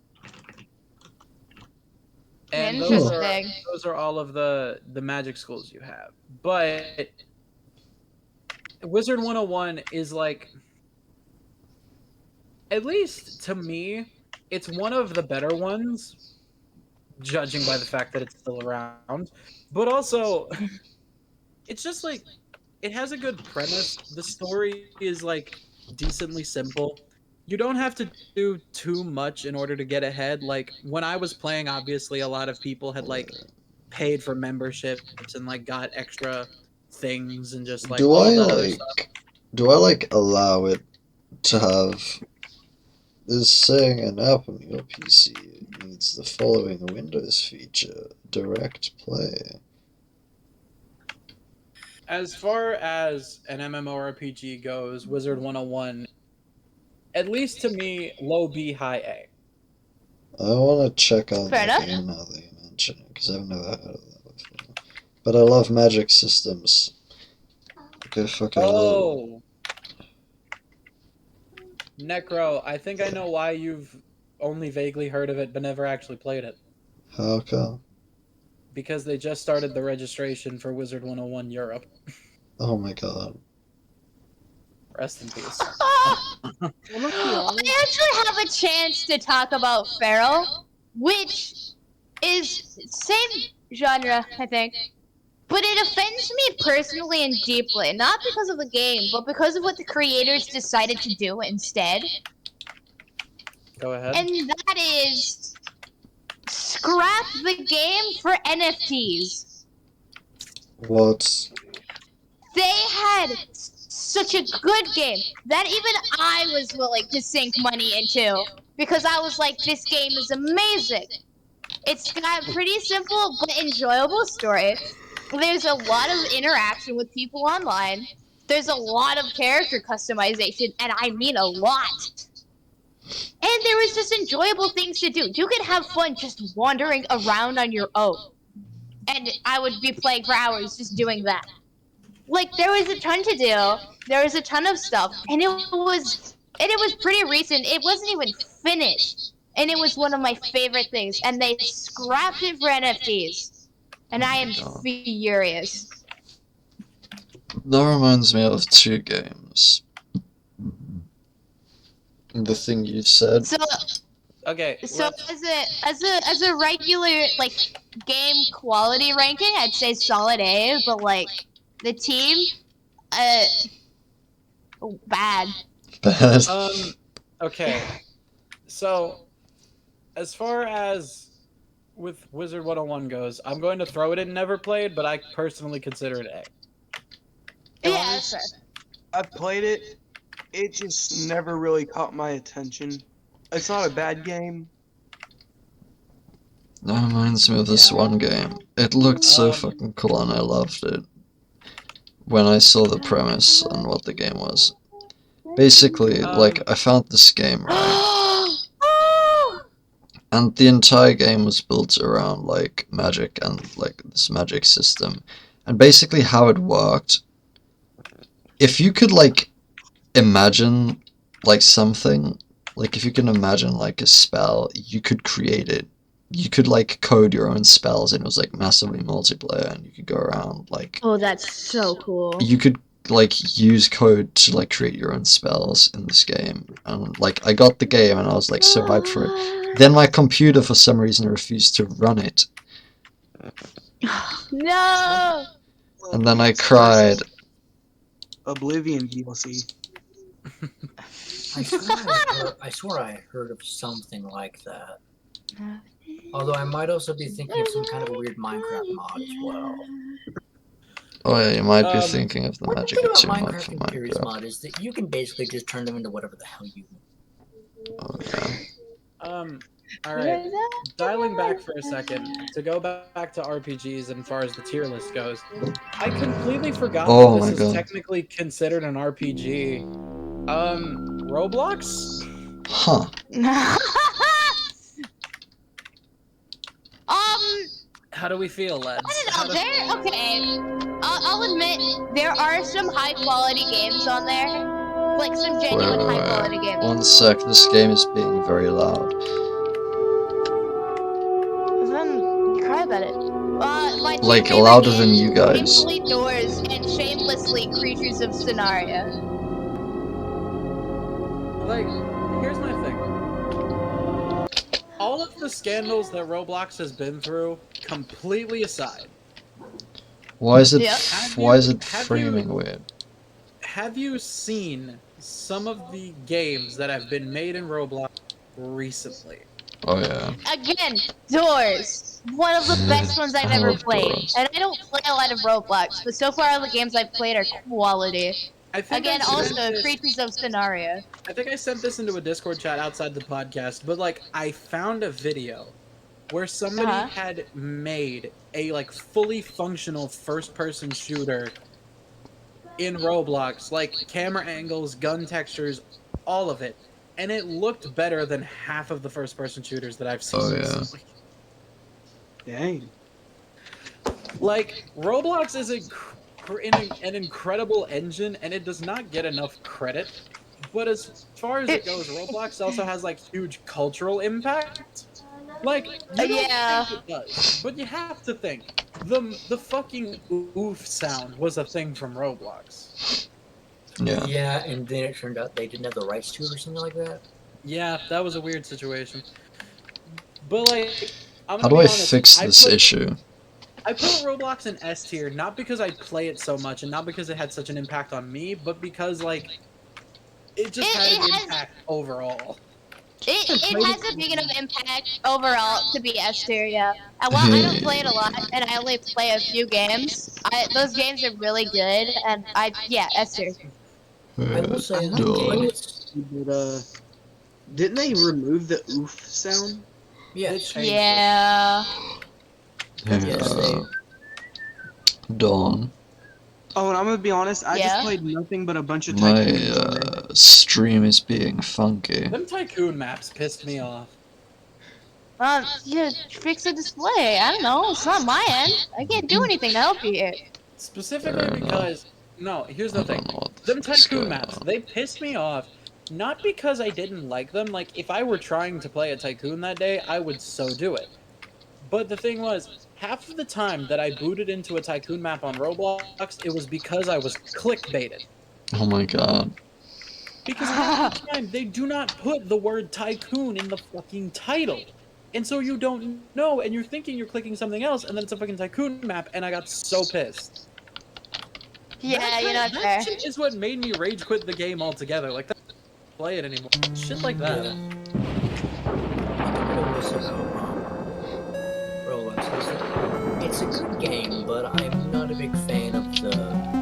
And Interesting. those are all of the magic schools you have. But Wizard 101 is like, at least to me, it's one of the better ones, judging by the fact that it's still around. But also, it's just like, it has a good premise. The story is like decently simple. You don't have to do too much in order to get ahead. Like when I was playing, obviously a lot of people had like paid for memberships and like got extra things and just like Do all I of that other like stuff. do I like allow it to have is saying an app on your PC needs the following Windows feature, direct play. As far as an MMORPG goes, Wizard 101, at least to me, low B, high A. I want to check out Fair that enough. game now that you mention it, because I've never heard of that before. But I love magic systems. Okay, fuck, I love Oh, Necro, I think I know why you've only vaguely heard of it but never actually played it. How come? Because they just started the registration for Wizard 101 Europe. Oh my god. Rest in peace. Well, let's be I honest. actually have a chance to talk about Feral, which is same genre, I think. But it offends me personally and deeply, not because of the game, but because of what the creators decided to do instead. Go ahead. And that is scrap the game for NFTs. What? They had such a good game that even I was willing to sink money into because I was like, this game is amazing. It's got a pretty simple but enjoyable story. There's a lot of interaction with people online. There's a lot of character customization, and I mean a lot. And there was just enjoyable things to do. You could have fun just wandering around on your own. And I would be playing for hours just doing that. Like, there was a ton to do. There was a ton of stuff. And it was pretty recent. It wasn't even finished. And it was one of my favorite things. And they scrapped it for NFTs. And I am furious. That reminds me of two games. The thing you said. So Okay. So as a regular like game quality ranking, I'd say solid A, but like the team, bad. Bad. Okay. So, as far as with Wizard 101 goes, I'm going to throw it in never played, but I personally consider it A. Yeah, that's fair. I played it. It just never really caught my attention. It's not a bad game. That reminds me of this one game. It looked so Um, fucking cool and I loved it. When I saw the premise and what the game was. Basically, like, I found this game, right? And the entire game was built around, like, magic and, like, this magic system. And basically how it worked, if you could, like, imagine, like, something, like, if you can imagine, like, a spell, you could create it. You could, like, code your own spells, and it was, like, massively multiplayer, and you could go around, like... Oh, that's so cool. You could, like, use code to, like, create your own spells in this game. And, like, I got the game, and I was, like, so hyped for it. Then my computer, for some reason, refused to run it. No! And then I cried. Oblivion DLC. I swear I heard of something like that. Although I might also be thinking of some kind of a weird Minecraft mod as well. Oh yeah, you might be Um, thinking of the One Magic thing about Two mod Minecraft for and Theories Minecraft. mod is that you can basically just turn them into whatever the hell you want. Oh yeah. Alright. Dialing back for a second, to go back to RPGs and far as the tier list goes, I completely forgot Oh that my this is God. technically considered an RPG. Roblox? Huh. How do we feel, lads? I don't know. I'll admit there are some high quality games on there, like some genuine high quality games. 1 sec, this game is being very loud. Then you cry about it. My two Like, favorite louder than games, you guys. Shamefully Doors and Shamelessly Creatures of Scenaria. Like, here's my thing. All of the scandals that Roblox has been through, completely aside, Why is it Yep. framing weird? have you seen some of the games that have been made in Roblox recently? Oh yeah. Again, Doors. One of the best ones I've I ever love played. Doors. And I don't play a lot of Roblox, but so far all the games I've played are quality. I think Again, I sent also this- Creatures of Scenaria. I think I sent this into a Discord chat outside the podcast, but like I found a video where somebody Uh-huh. had made a like fully functional first-person shooter in Roblox, like camera angles, gun textures, all of it, and it looked better than half of the first-person shooters that I've seen. Oh, yeah. recently. Dang. Like Roblox is an incredible engine, and it does not get enough credit. But as far as it goes, Roblox also has like huge cultural impact. Like, you don't Yeah. think it does, but you have to think the fucking oof sound was a thing from Roblox. Yeah. Yeah, and then it turned out they didn't have the rights to it or something like that. Yeah, that was a weird situation. But like, I'm How gonna do be I honest, fix this issue? I put Roblox in S tier, not because I play it so much and not because it had such an impact on me, but because like it just had an impact overall. It has a big enough impact overall to be S tier, yeah. And while I don't play it a lot, and I only play a few games, those games are really good, and yeah, S tier. I will say that Duh. game is, But, didn't they remove the oof sound? yes, Change Yeah. yes, they. Dawn. Oh, and I'm gonna be honest, I Yeah? just played nothing but a bunch of My Tycoon. stream is being funky. Them tycoon maps pissed me off. Yeah, fix the display. I don't know. It's not my end. I can't do anything to help you here. Specifically Fair enough. because no, here's I the thing. don't know what the Them fuck is tycoon going maps, on. they pissed me off. Not because I didn't like them. Like if I were trying to play a tycoon that day, I would so do it. But the thing was, half of the time that I booted into a tycoon map on Roblox, it was because I was clickbaited. Oh my god. Because half the time they do not put the word tycoon in the fucking title. And so you don't know, and you're thinking you're clicking something else, and then it's a fucking tycoon map, and I got so pissed. Yeah, you're not that fair. shit is what made me rage quit the game altogether. Like, I don't play it anymore. Shit like that. Yeah. It was Rolex. It's a good game, but I'm not a big fan of the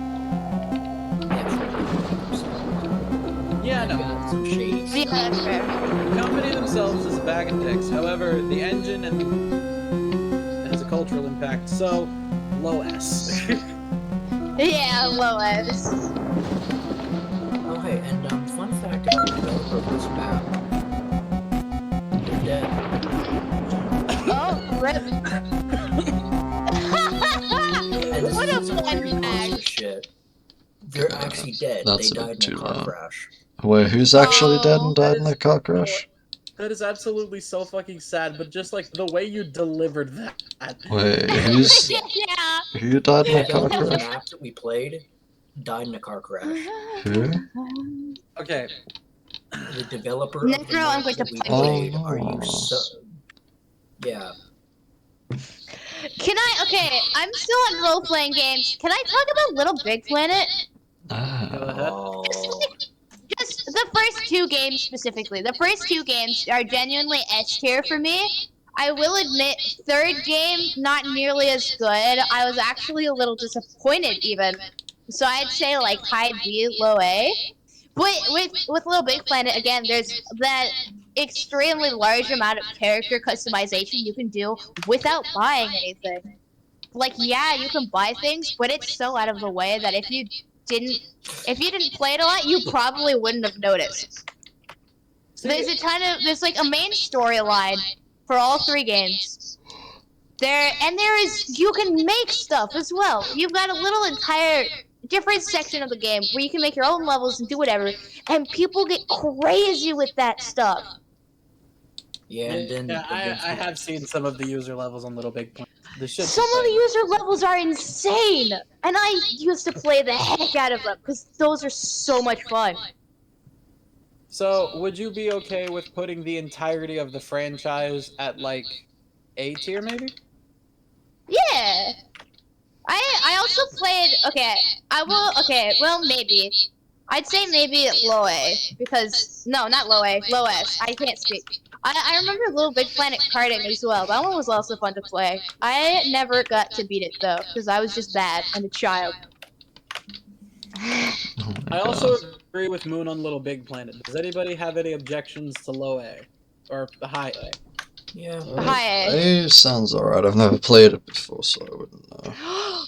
Yeah, no. got some shady Yeah, stuff. that's fair. The company themselves is a bag of dicks. However, the engine and has a cultural impact. So, low S. Yeah, Lois. Oh hey, and fun fact about the developer of this map. They're dead. Oh, rip. And this What is a some fun creepypasta fact. shit. They're actually dead. That's They a bit died in a too car long. crash. Wait, who's actually dead and Oh, died that in a is- car crash? That is absolutely so fucking sad, but just like the way you delivered that. Wait, who's yeah. who died in The a car developer of the crash? map that we played died in a car crash. Who? Okay, The developer of the Necro, I'm map going to that we punch you. played. Are you Oh. so? Yeah. Can I? Okay, I'm still on role-playing games. Can I talk about Little Big Planet? go Ah. ahead. Oh. Just the first two games specifically. The first two games are genuinely S tier for me. I will admit, third game not nearly as good. I was actually a little disappointed even. So I'd say like high B, low A. But with Little Big Planet again, there's that extremely large amount of character customization you can do without buying anything. Like yeah, you can buy things, but it's so out of the way that if you didn't play it a lot, you probably wouldn't have noticed. There's like a main storyline for all three games. You can make stuff as well. You've got a little entire different section of the game where you can make your own levels and do whatever, and people get crazy with that stuff. Yeah, and then Yeah, I have seen some of the user levels on Little Big Planet. The shit. Some of the user levels are insane, and I used to play the heck out of them because those are so much fun. So, would you be okay with putting the entirety of the franchise at like A tier, maybe? Yeah. I also played. Okay, I will. Okay, well maybe. I'd say maybe low A because no, not low A, low S. I can't speak. I remember Little Big Planet karting as well. That one was also fun to play. I never got to beat it though because I was just bad and a child. Oh my I also God. agree with Moon on Little Big Planet. Does anybody have any objections to low A or the high A? yeah. Hi. A sounds alright. I've never played it before, so I wouldn't know.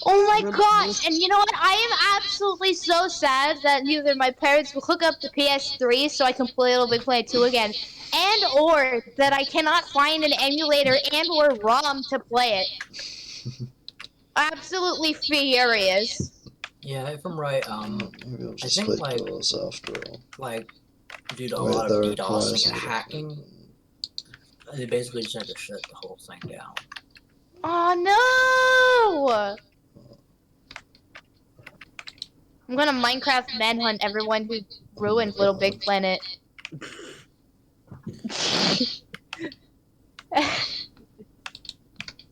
Oh my gosh! And you know what? I am absolutely so sad that either my parents will hook up the PS3 so I can play Little Big Planet 2 again, and or that I cannot find an emulator and or ROM to play it. Absolutely furious. Yeah, if I'm right, Maybe I'll I just think, play like- those after all. like, due to a Wait, lot there of are DDoS players and that- hacking, they basically just had to shut the whole thing down. Oh no! I'm gonna Minecraft manhunt everyone who ruined Little Big Planet.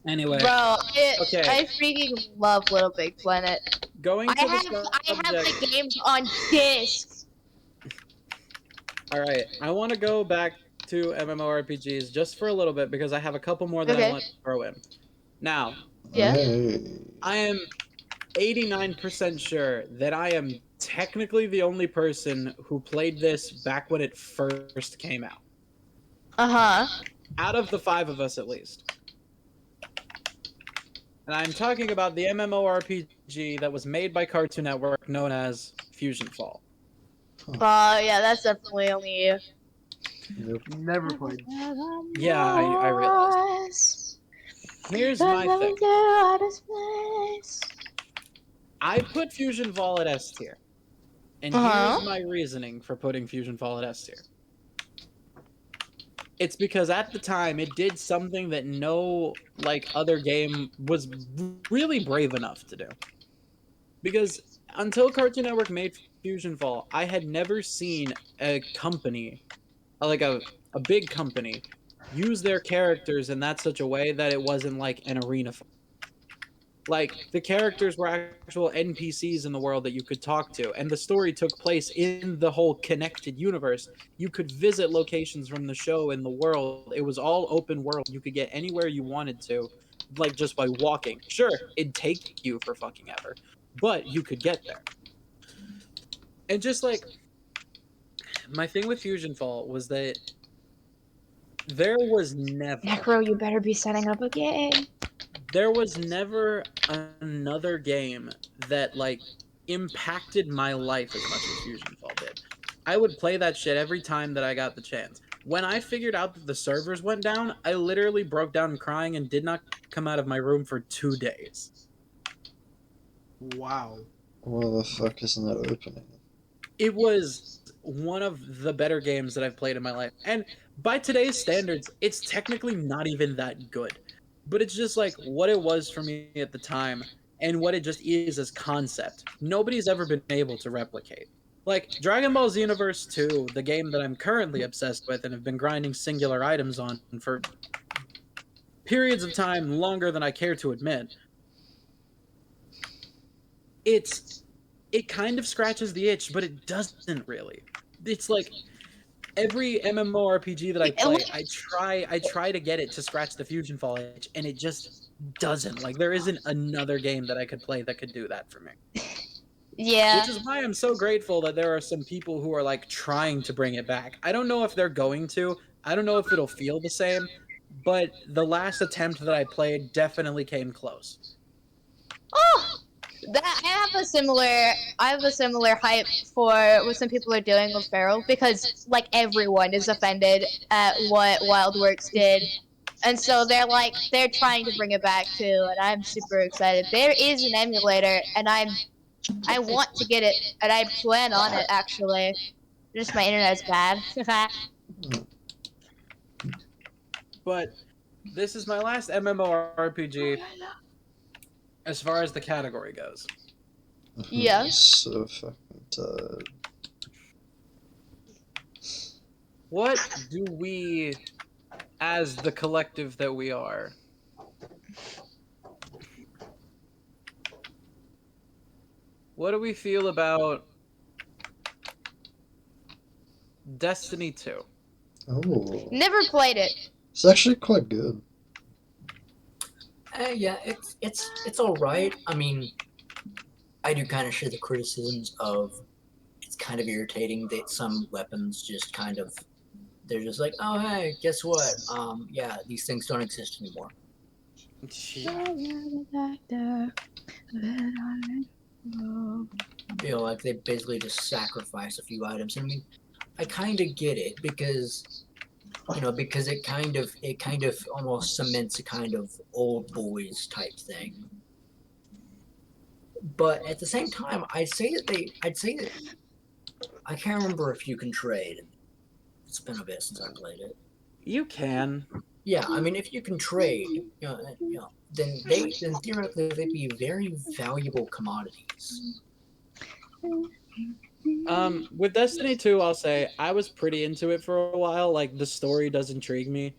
Anyway, Bro, Okay. I freaking love Little Big Planet. going to I the have subject. the games on disc. All right, I want to go back to MMORPGs just for a little bit because I have a couple more that I Okay. want to throw in. Now, Yeah. Hey. I am 89% sure that I am technically the only person who played this back when it first came out. Uh-huh. Out of the 5 of us, at least. And I'm talking about the MMORPG that was made by Cartoon Network known as Fusion Fall. Yeah, that's definitely only you. Never played. Yeah, I realized. Here's my thing. I put Fusion Fall at S tier. And Uh-huh. here's my reasoning for putting Fusion Fall at S tier. It's because at the time it did something that no other game was really brave enough to do. Because until Cartoon Network made Fusion Fall, I had never seen a company, like a big company, use their characters in that such a way that it wasn't like an arena fight. Like, the characters were actual NPCs in the world that you could talk to, and the story took place in the whole connected universe. You could visit locations from the show in the world. It was all open world. You could get anywhere you wanted to, like, just by walking. Sure, it'd take you for fucking ever, but you could get there. And just like, my thing with Fusion Fall was that there was never Necro, you better be setting up a game. there was never another game that like impacted my life as much as Fusion Fall did. I would play that shit every time that I got the chance. When I figured out that the servers went down, I literally broke down crying and did not come out of my room for 2 days. Wow. Why the fuck isn't that opening? It was one of the better games that I've played in my life. And by today's standards, it's technically not even that good. But it's just like what it was for me at the time and what it just is as concept. Nobody's ever been able to replicate. Like Dragon Ball Xenoverse 2, the game that I'm currently obsessed with and have been grinding singular items on for periods of time longer than I care to admit. It kind of scratches the itch, but it doesn't really. It's like every MMORPG that I play, I try to get it to scratch the Fusion Fall itch, and it just doesn't. Like there isn't another game that I could play that could do that for me. Yeah. Which is why I'm so grateful that there are some people who are like trying to bring it back. I don't know if they're going to. I don't know if it'll feel the same, but the last attempt that I played definitely came close. Oh, I have a similar hype for what some people are doing with Feral because like everyone is offended at what Wildworks did. And so they're trying to bring it back too, and I'm super excited. There is an emulator, and I want to get it, and I plan on it actually. Just my internet's bad. But this is my last MMORPG as far as the category goes. Yeah. So fucking tired. What do we, as the collective that we are, what do we feel about Destiny 2? Oh, Never played it. it's actually quite good. Yeah, it's all right. I mean, I do kind of share the criticisms of it's kind of irritating that some weapons just kind of they're just like, oh hey, guess what? Yeah, these things don't exist anymore. You know, like they basically just sacrifice a few items. I mean, I kind of get it because because it kind of almost cements a kind of old boys type thing. But at the same time, I'd say that I can't remember if you can trade. It's been a bit since I played it. You can. Yeah, I mean, if you can trade, then theoretically they'd be very valuable commodities. With Destiny 2, I'll say I was pretty into it for a while. Like the story does intrigue me,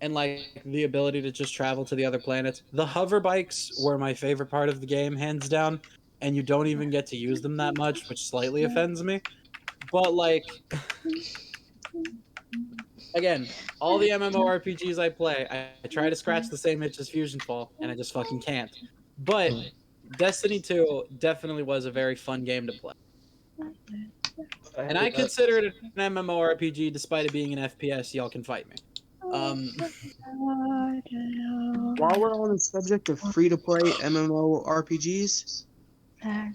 and like the ability to just travel to the other planets. The hover bikes were my favorite part of the game, hands down, and you don't even get to use them that much, which slightly offends me. But like, again, all the MMORPGs I play, I try to scratch the same itch as Fusion Fall, and I just fucking can't. But Destiny 2 definitely was a very fun game to play. And I consider it an MMORPG despite it being an FPS. Y'all can fight me. While we're on the subject of free-to-play MMORPGs,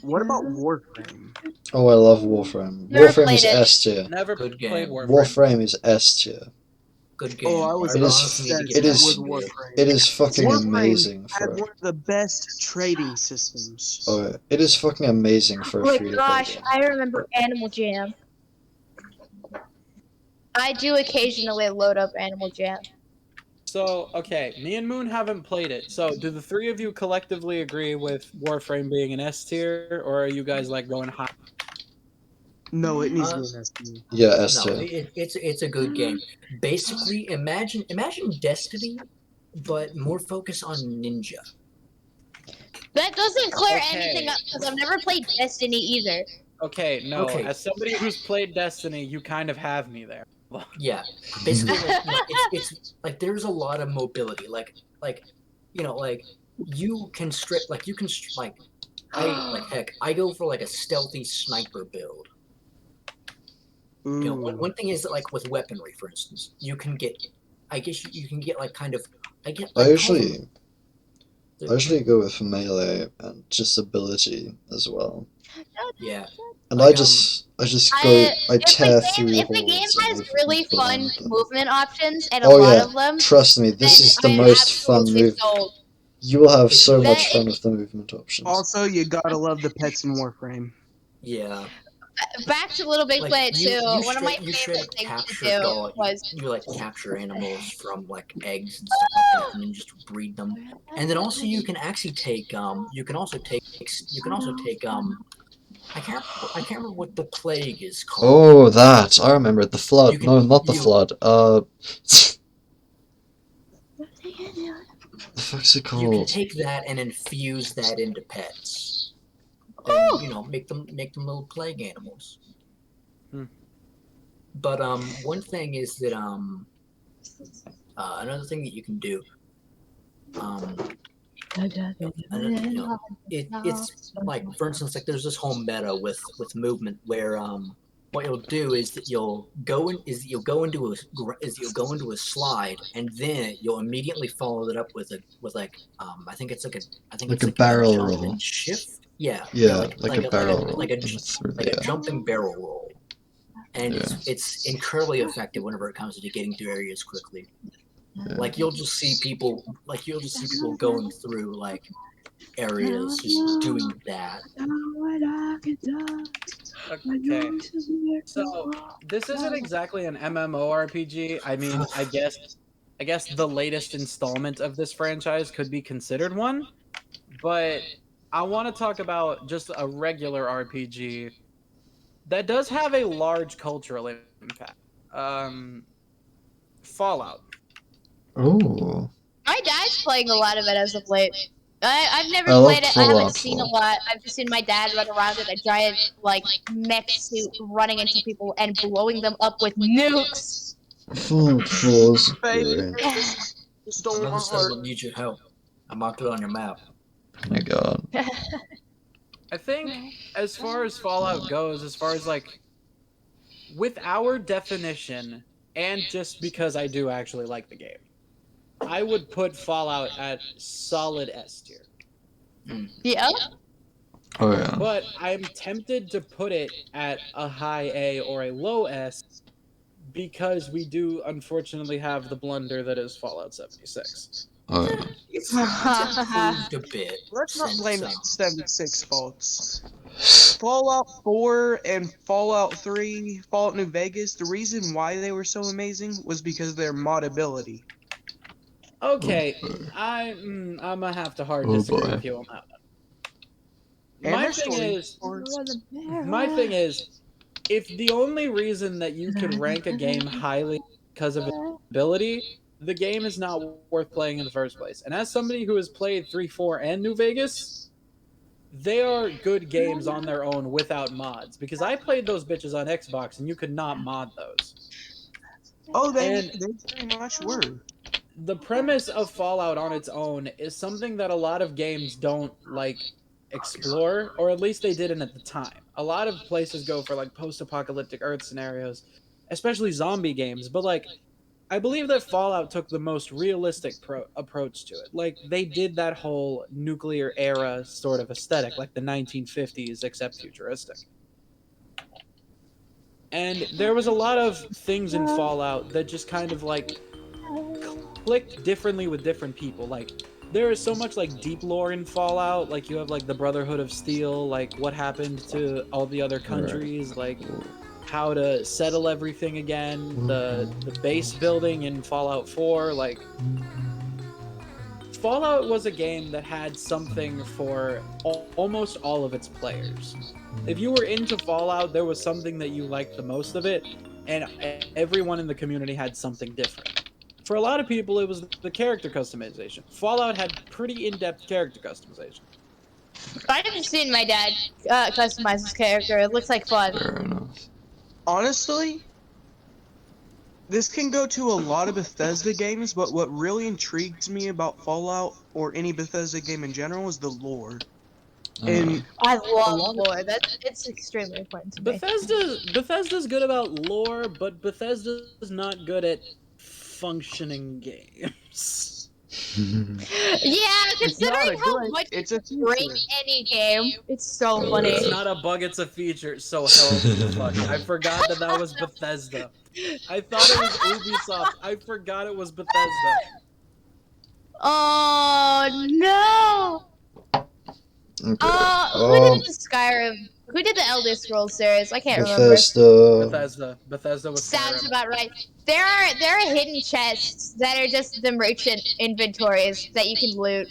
what about Warframe? Oh, I love Warframe. Never Warframe played is it. S tier. Never Good played game. Warframe. Warframe is S tier. Good game. Oh, I was It is- obsessed it is- with Warframe. It is fucking Warframe amazing had for. one of the best trading systems. Oh, it is fucking amazing for Oh a my free to gosh, play. I remember Animal Jam. I do occasionally load up Animal Jam. So, okay, me and Moon haven't played it. So, do the three of you collectively agree with Warframe being an S tier, or are you guys like going high? No, it needs to be an SD. Yeah, S No, tier. it's a good game. Basically, imagine Destiny, but more focus on ninja. That doesn't clear Okay. anything up because I've never played Destiny either. Okay, no. Okay. As somebody who's played Destiny, you kind of have me there. Yeah, basically, like, it's like there's a lot of mobility. Like you can strip. Like you can like heck, I go for like a stealthy sniper build. Ooh. One thing is that like with weaponry, for instance, you can get. I guess you can get like kind of. I call usually them- go with melee and just ability as well. Yeah. And Like, I just I If tear the through game hordes and has move really beyond fun them. movement options and a Oh lot yeah, of them, trust me, this then is the I am most fun absolutely move. sold. You will have so Then much it- fun with the movement options. Also, you gotta love the pets in Warframe. Yeah. Back to Little Big Like Planet 2, one of my you straight favorite up things to capture do was you like capture animals from like eggs and stuff like that, and then just breed them. And then also you can actually take I can't remember what the plague is called. Oh, that I remember it. The flood. You can- No, not the you- flood. The fuck's it You can called? take that and infuse that into pets. And make them little plague animals. Hmm. But one thing is that another thing that you can do it's like, for instance, like there's this whole meta with movement where what you'll do is that you'll go into a slide, and then you'll immediately follow it up with I think it's Like a barrel jump roll. and shift. Yeah, Yeah, like a barrel roll like a through like the a air. jumping barrel roll, and Yeah. it's incredibly effective whenever it comes to getting through areas quickly. Yeah. Like you'll just see people going through like areas just doing that. Okay. So this isn't exactly an MMORPG. I mean, I guess the latest installment of this franchise could be considered one, but I want to talk about just a regular RPG that does have a large cultural impact. Fallout. Oh, my dad's playing a lot of it as of late. I've never I love played it. I haven't Fallout seen 4. a lot. I've just seen my dad run around in a giant like mech suit, running into people and blowing them up with nukes. Fallout 4 is Baby, great. just don't Another want heart. settlement needs your help. I marked it on your map. Oh my god. I think as far as Fallout goes, as far as like with our definition, and just because I do actually like the game, I would put Fallout at solid S tier. Yeah. Oh yeah. But I'm tempted to put it at a high A or a low S because we do unfortunately have the blunder that is Fallout 76. Oh yeah. It's improved a bit. Let's not since, blame 76 faults. Fallout 4 and Fallout 3, Fallout New Vegas, the reason why they were so amazing was because of their modability. Okay, Oh boy. I'm gonna have to hard Oh disagree boy. with you on that one. And My their thing story, is, of course. if the only reason that you could rank a game highly because of its ability, the game is not worth playing in the first place. And as somebody who has played 3, 4, and New Vegas, they are good games on their own without mods. Because I played those bitches on Xbox and you could not mod those. Oh, they And very much were. the premise of Fallout on its own is something that a lot of games don't like explore, or at least they didn't at the time. A lot of places go for like post-apocalyptic Earth scenarios, especially zombie games, but like I believe that Fallout took the most realistic approach to it. Like they did that whole nuclear era sort of aesthetic, like the 1950s except futuristic. And there was a lot of things in Fallout that just kind of like clicked differently with different people. Like there is so much like deep lore in Fallout. Like you have like the Brotherhood of Steel, like what happened to all the other countries, like how to settle everything again, the base building in Fallout 4. Like Fallout was a game that had something for almost all of its players. If you were into Fallout, there was something that you liked the most of it, and everyone in the community had something different. For a lot of people, it was the character customization. Fallout had pretty in-depth character customization. I've seen my dad customize his character. It looks like fun. Fair enough. Honestly, this can go to a lot of Bethesda games, but what really intrigues me about Fallout or any Bethesda game in general is the lore. And I love lot of- lore. It's extremely important to me. Bethesda's good about lore, but Bethesda's not good at functioning games. Yeah, It's not considering a how glitch, much it's you a can break feature. any game, it's so Oh, funny. It's not a bug, it's a feature. So hell the fuck. I forgot that was Bethesda. I thought it was Ubisoft. I forgot it was Bethesda. Oh no! Okay. Who did the Skyrim? Who did the Elder Scrolls series? I can't remember. Bethesda. Bethesda was Sounds Skyrim. about right. There are hidden chests that are just the merchant inventories that you can loot.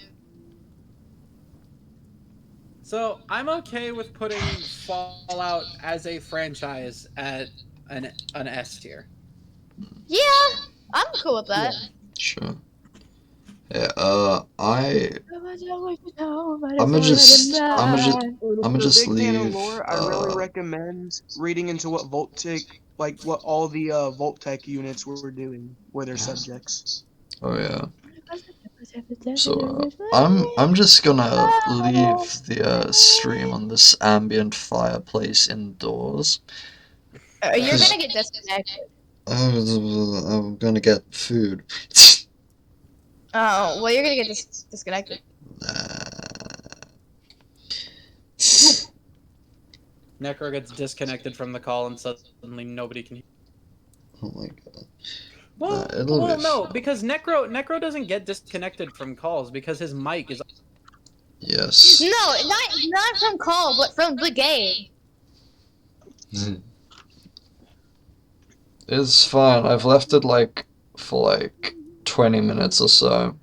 So I'm okay with putting Fallout as a franchise at an S tier. Yeah, I'm cool with that. Sure. Yeah, I'ma I'ma just Big fan of leave, lore. I really recommend reading into what what all the Vault-Tec units were doing with their subjects. oh yeah. So, I'm just gonna leave the, stream on this ambient fireplace indoors. You're 'Cause- gonna get disconnected. I'm gonna get food. Oh, well, you're gonna get disconnected. Necro gets disconnected from the call and suddenly nobody can hear. Oh my god. Well, it'll be no, fine. because Necro doesn't get disconnected from calls because his mic is. Yes. No, not from call, but from the game. It's fine. I've left it for 20 minutes or so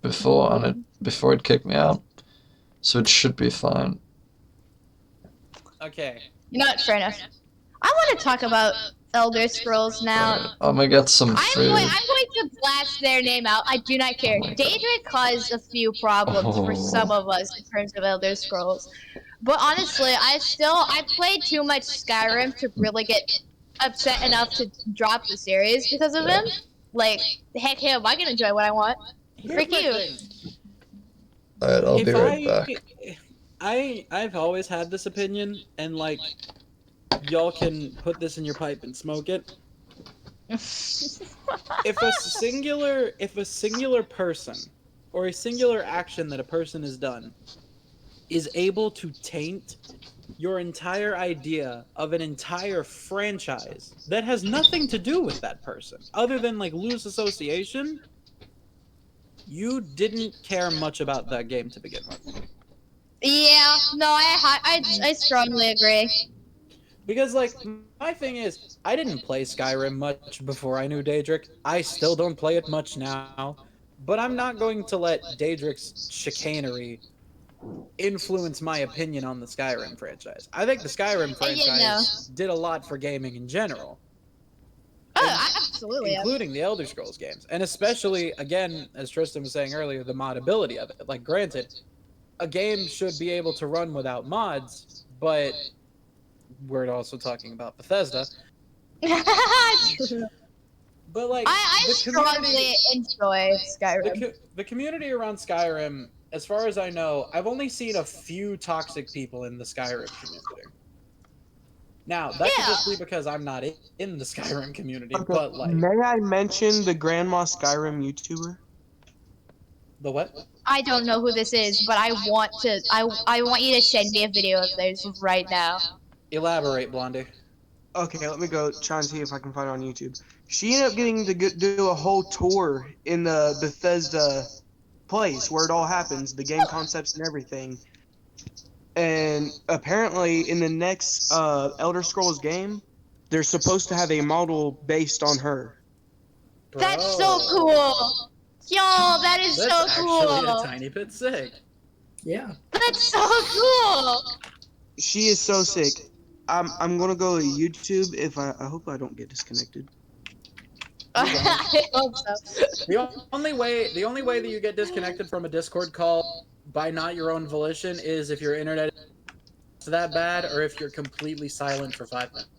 before it kicked me out. So it should be fine. Okay. You know what? Fair enough. I want to talk about Elder Scrolls now. I'm gonna get some I'm food. going to blast their name out. I do not care. Daedric caused a few problems for some of us in terms of Elder Scrolls. But honestly, I played too much Skyrim to really get upset enough to drop the series because of him. Like, heck him, I can enjoy what I want. Frick you. Alright, I'll be right back. I've always had this opinion, and y'all can put this in your pipe and smoke it. If a singular person or a singular action that a person has done is able to taint your entire idea of an entire franchise that has nothing to do with that person other than loose association, you didn't care much about that game to begin with. Yeah, no, I strongly agree. Because my thing is, I didn't play Skyrim much before I knew Daedric. I still don't play it much now, but I'm not going to let Daedric's chicanery influence my opinion on the Skyrim franchise. I think the Skyrim franchise did a lot for gaming in general. Oh, absolutely. Including the Elder Scrolls games. And especially, again, as Tristan was saying earlier, the modability of it. Granted, a game should be able to run without mods, but we're also talking about Bethesda. True. But I strongly enjoy Skyrim. The community around Skyrim, as far as I know, I've only seen a few toxic people in the Skyrim community. Now, that could just be because I'm not in the Skyrim community, but May I mention the Grandma Skyrim YouTuber? The what? I don't know who this is, but I want you to send me a video of theirs right now. Elaborate, Blondie. Okay, let me go try and see if I can find it on YouTube. She ended up getting to do a whole tour in the Bethesda place where it all happens, the game concepts and everything. And apparently, in the next Elder Scrolls game, they're supposed to have a model based on her. Bro, That's so cool! Yo, that is so cool! That's actually a tiny bit sick. Yeah. That's so cool! She is so sick. I'm gonna go to YouTube if I hope I don't get disconnected. I hope so. The only way that you get disconnected from a Discord call by not your own volition is if your internet is that bad or if you're completely silent for 5 minutes.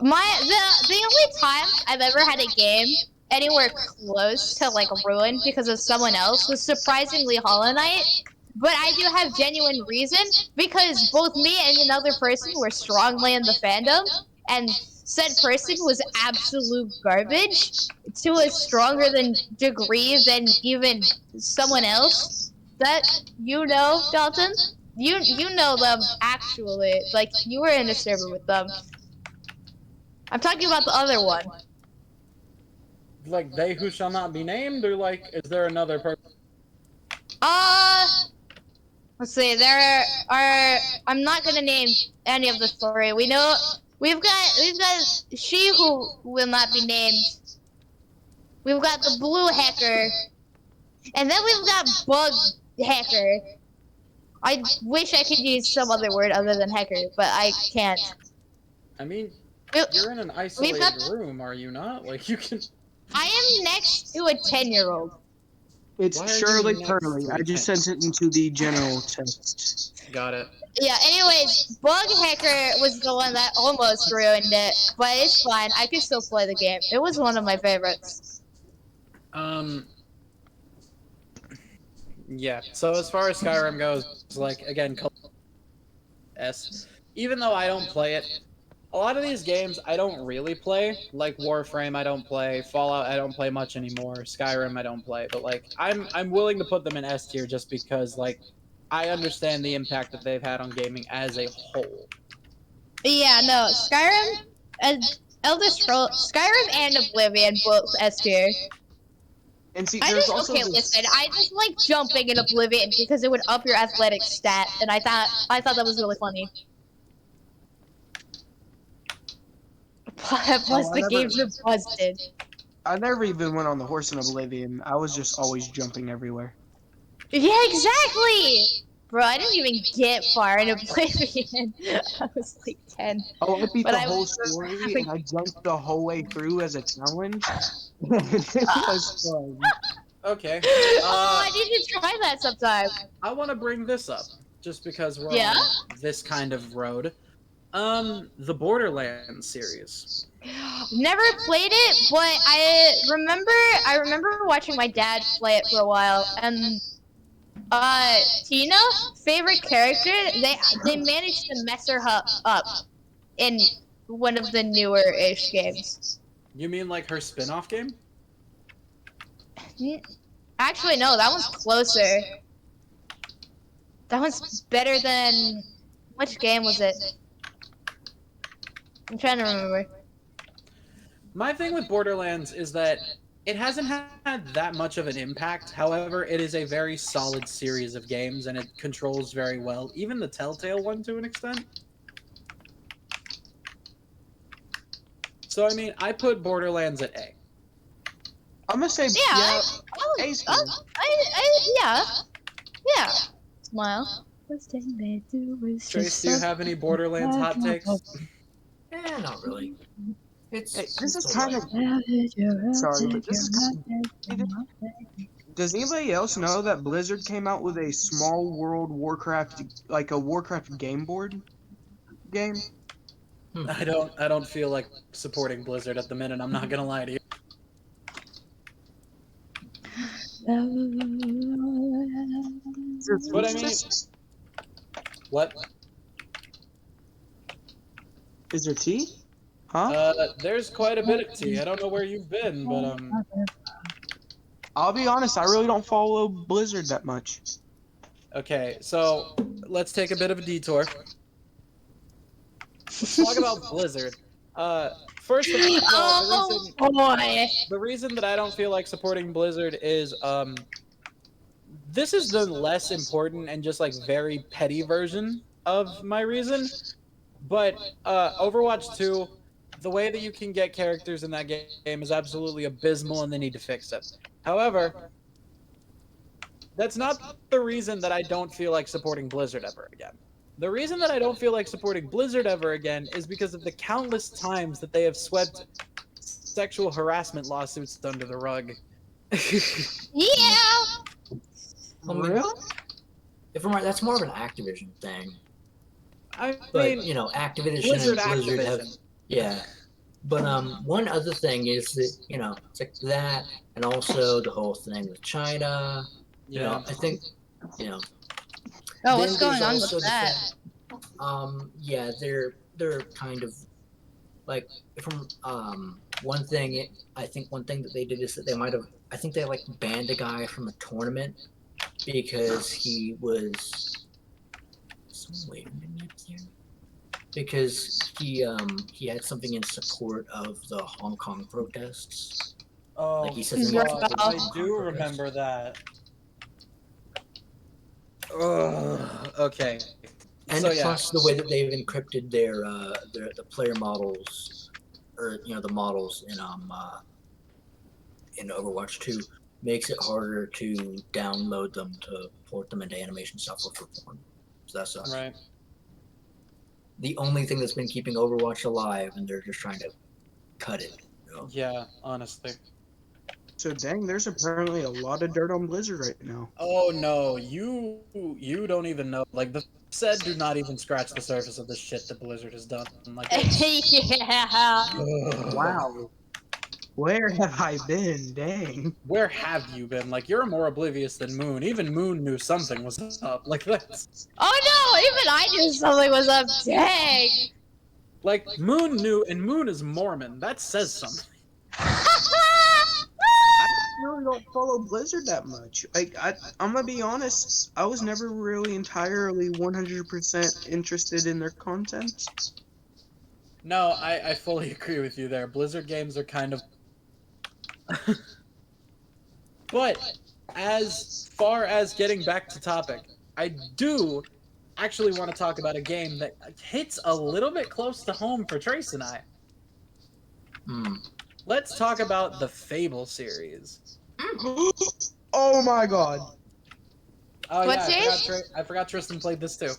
The only time I've ever had a game anywhere close to like ruined because of someone else was surprisingly Hollow Knight. But I do have genuine reason because both me and another person were strongly in the fandom, and said person was absolute garbage to a stronger than degree than even someone else that you know, Dalton. You know them actually, like you were in a server with them. I'm talking about the other one. Like they who shall not be named, or like is there another person? Let's see. There are. I'm not gonna name any of the story. We've got she who will not be named. We've got the blue hacker, and then we've got bug hacker. I wish I could use some other word other than hacker, but I can't. I mean, you're in an isolated room, are you not? Like you can. I am next to a 10-year-old. It's Shirley Curley. I just sent it into the general text. Got it. Yeah, anyways, Bug Hacker was the one that almost ruined it, but it's fine. I can still play the game. It was one of my favorites. Yeah, so as far as Skyrim goes, like, again, even though I don't play it, a lot of these games I don't really play, like Warframe I don't play, Fallout I don't play much anymore, Skyrim I don't play, but like I'm willing to put them in S tier just because like I understand the impact that they've had on gaming as a whole. Yeah, no, Skyrim and Elder Scrolls, Skyrim and Oblivion both S tier. And see, I there's just also listen. I just like jumping in Oblivion because it would up your athletic stat, and I thought that was really funny. Plus, the games are busted. I never even went on the horse in Oblivion. I was just always jumping everywhere. Yeah, exactly! Bro, I didn't even get far in Oblivion. I was like 10. Oh, I beat But the I whole was story, having- and I jumped the whole way through as a challenge. It was fun. Okay. Oh, I need to try that sometime. I want to bring this up, just because we're Yeah? on this kind of road. The Borderlands series. Never played it, but I remember watching my dad play it for a while, and Tina, favorite character, they managed to mess her up in one of the newer-ish games. You mean like her spin-off game? Actually, no, that one's closer. That one's better than... Which game was it? I'm trying to remember. My thing with Borderlands is that it hasn't had that much of an impact. However, it is a very solid series of games, and it controls very well. Even the Telltale one, to an extent. So, I mean, I put Borderlands at A. I'm gonna say Yeah, yeah. Yeah. Smile. Trace, do you have any Borderlands hot takes? Not really. It's This is kind of sorry, but this is kind of... Does anybody else know that Blizzard came out with a small world Warcraft, like a Warcraft game board game? I don't feel like supporting Blizzard at the minute, I'm not gonna lie to you. But I mean, what? Is there tea? Huh? There's quite a bit of tea. I don't know where you've been, but I'll be honest, I really don't follow Blizzard that much. Okay, so let's take a bit of a detour. Let's talk about Blizzard. First of all, the reason that I don't feel like supporting Blizzard is this is the less important and just like very petty version of my reason. But Overwatch 2, the way that you can get characters in that game is absolutely abysmal, and they need to fix it. However, that's not the reason that I don't feel like supporting Blizzard ever again. The reason that I don't feel like supporting Blizzard ever again is because of the countless times that they have swept sexual harassment lawsuits under the rug Yeah. I mean, Really? if I'm right, that's more of an Activision thing. I But mean, you know, Activision Blizzard, and Blizzard have Activision. yeah. But one other thing is that it's like that, and also the whole thing with China. Yeah. I think Oh, then what's going there's on also with the that? yeah, they're kind of like from one thing. I think one thing that they did is that they might have. I think they like banned a guy from a tournament because he was. Wait a minute here. Because he had something in support of the Hong Kong protests. Oh, Like he said something in Right. support of the I Hong Kong do protests. remember that. Okay. And So yeah, plus the way that they've encrypted their the player models, or the models in Overwatch 2, makes it harder to download them to port them into animation software for porn. So that sucks. right. The only thing that's been keeping Overwatch alive, and they're just trying to cut it. Yeah, honestly. So dang, there's apparently a lot of dirt on Blizzard right now. Oh no, you don't even know. Like the said, do not even scratch the surface of the shit that Blizzard has done. Like it's. Yeah. Wow. Where have I been? Dang. Where have you been? Like you're more oblivious than Moon. Even Moon knew something was up. Like that's. Oh no, even I knew something was up. Dang. Like Moon knew, and Moon is Mormon. That says something. I really don't follow Blizzard that much. I'm gonna be honest. I was never really entirely 100% interested in their content. No, I fully agree with you there. Blizzard games are kind of. But as far as getting back to topic, I do actually want to talk about a game that hits a little bit close to home for Trace and I. Hmm. Let's talk about the Fable series. Oh my god. Oh What yeah, series? I forgot Tristan played this too.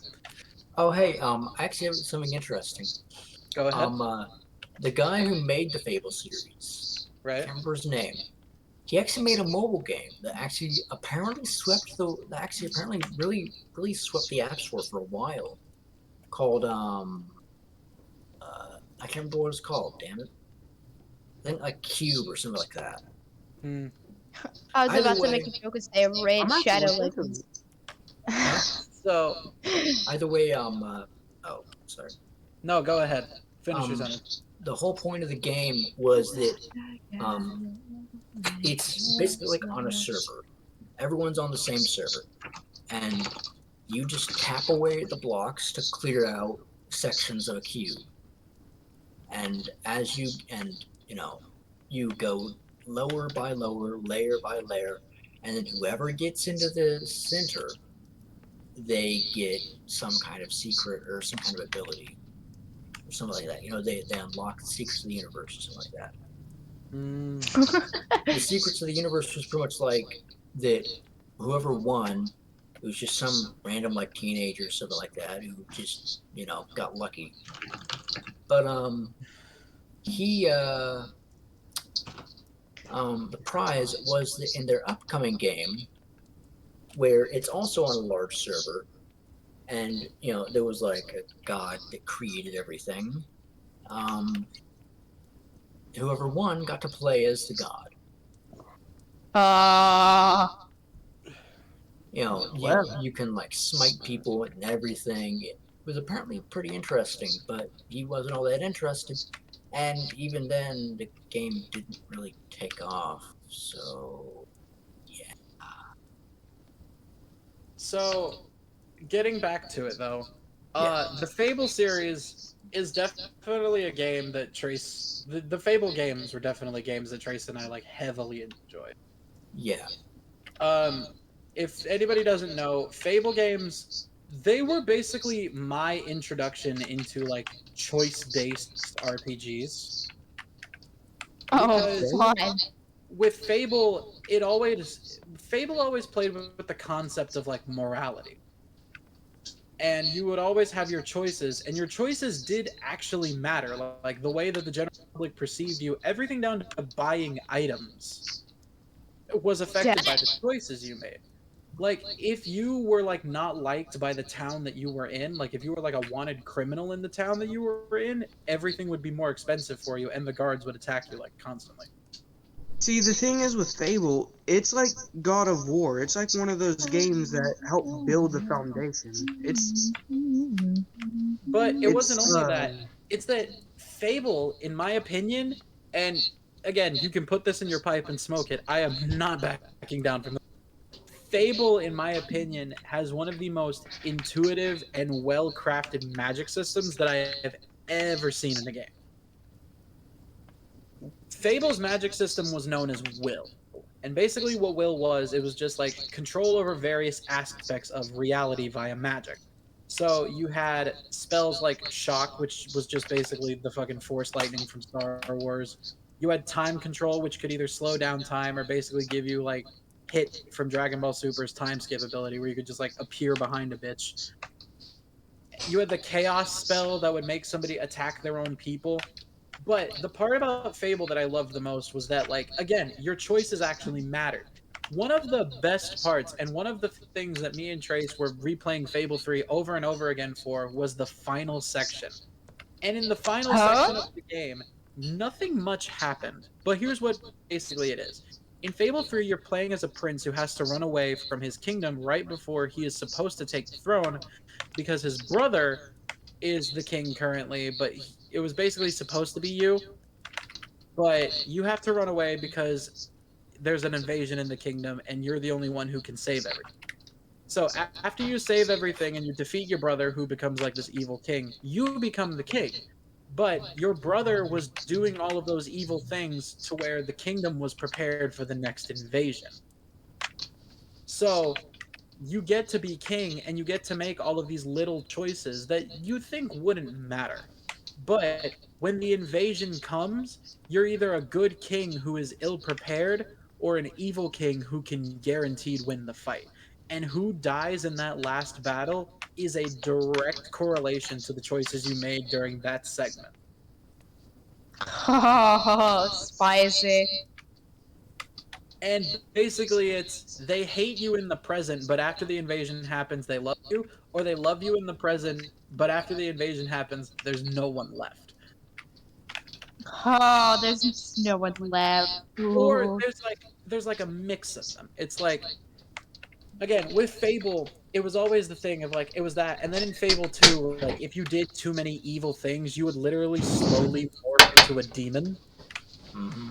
Oh hey, I actually have something interesting. Go ahead. The guy who made the Fable series, I Right? can't remember his name. He actually made a mobile game that actually apparently really swept the App Store for a while. Called I can't remember what it's called. Damn it! I think like Cube or something like that. Hmm. I was Either about to way- make a joke and say Raid I'm actually Shadow looking. Legends. So Either way, oh sorry. no, go ahead. Finish your Um, sentence. The whole point of the game was that it's basically like on a server. Everyone's on the same server, and you just tap away at the blocks to clear out sections of a cube. And as you you go lower by lower, layer by layer, and then whoever gets into the center, they get some kind of secret or some kind of ability or something like that. They unlock the secrets of the universe or something like that. Mm. The secrets of the universe was pretty much like that whoever won, it was just some random like teenager or something like that who just got lucky. But he the prize was that in their upcoming game, where it's also on a large server, and there was like a god that created everything. Whoever won got to play as the god. You can like smite people and everything. It was apparently pretty interesting, but he wasn't all that interested. And even then, the game didn't really take off. So, yeah. So, getting back to it though, the Fable series is definitely a game that Trace. The Fable games were definitely games that Trace and I like heavily enjoyed. Yeah. If anybody doesn't know, Fable games, they were basically my introduction into like choice-based RPGs. Oh, Because fun. with Fable always played with the concept of like morality. And you would always have your choices, and your choices did actually matter. Like the way that the general public perceived you, everything down to buying items was affected by the choices you made. Like, if you were, like, not liked by the town that you were in, like, if you were, like, a wanted criminal in the town that you were in, everything would be more expensive for you, and the guards would attack you, like, constantly. See, the thing is with Fable, it's like God of War. It's like one of those games that help build the foundation. But it wasn't It's only that. It's that Fable, in my opinion, and again, you can put this in your pipe and smoke it. I am not backing down from Fable, in my opinion, has one of the most intuitive and well-crafted magic systems that I have ever seen in a game. Fable's magic system was known as Will. And basically what Will was, it was just like control over various aspects of reality via magic. So you had spells like Shock, which was just basically the fucking Force Lightning from Star Wars. You had time control, which could either slow down time or basically give you like Hit from Dragon Ball Super's time skip ability, where you could just like appear behind a bitch. You had the Chaos spell that would make somebody attack their own people. But the part about Fable that I loved the most was that, like, again, your choices actually mattered. One of the best parts, and one of the things that me and Trace were replaying Fable 3 over and over again for, was the final section. And in the final section of the game, nothing much happened. But here's what basically it is. In Fable 3, you're playing as a prince who has to run away from his kingdom right before he is supposed to take the throne, because his brother is the king currently, but it was basically supposed to be you. But you have to run away because there's an invasion in the kingdom, and you're the only one who can save everything. So after you save everything and you defeat your brother, who becomes like this evil king, you become the king. But your brother was doing all of those evil things to where the kingdom was prepared for the next invasion. So you get to be king, and you get to make all of these little choices that you think wouldn't matter. But when the invasion comes, you're either a good king who is ill-prepared or an evil king who can guaranteed win the fight. And who dies in that last battle is a direct correlation to the choices you made during that segment. Oh, spicy. And basically it's, they hate you in the present, but after the invasion happens, they love you, or they love you in the present, but after the invasion happens, there's no one left. Oh, there's no one left. Or Ooh. there's like a mix of them. It's like, again, with Fable, it was always the thing of like, it was that, and then in Fable 2, like, if you did too many evil things, you would literally slowly morph into a demon. Mm-hmm.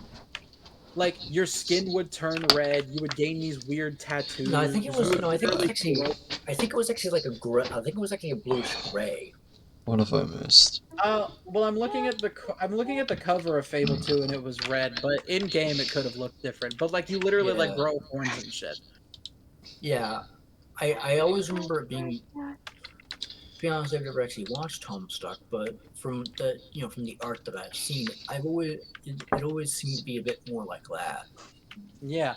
Like, your skin would turn red, you would gain these weird tattoos. No, I think it was. you No, I think it was would actually. grow. I think it was actually like a gray. I think it was actually a bluish gray. What have I missed? Well, I'm looking at the cover of Fable 2, and it was red, but in game it could have looked different. But like, you literally like Yeah. grow horns and shit. Yeah, I always remember it being. To be honest, I've never actually watched Homestuck, but from the from the art that I've seen, it always seemed to be a bit more like that. Yeah,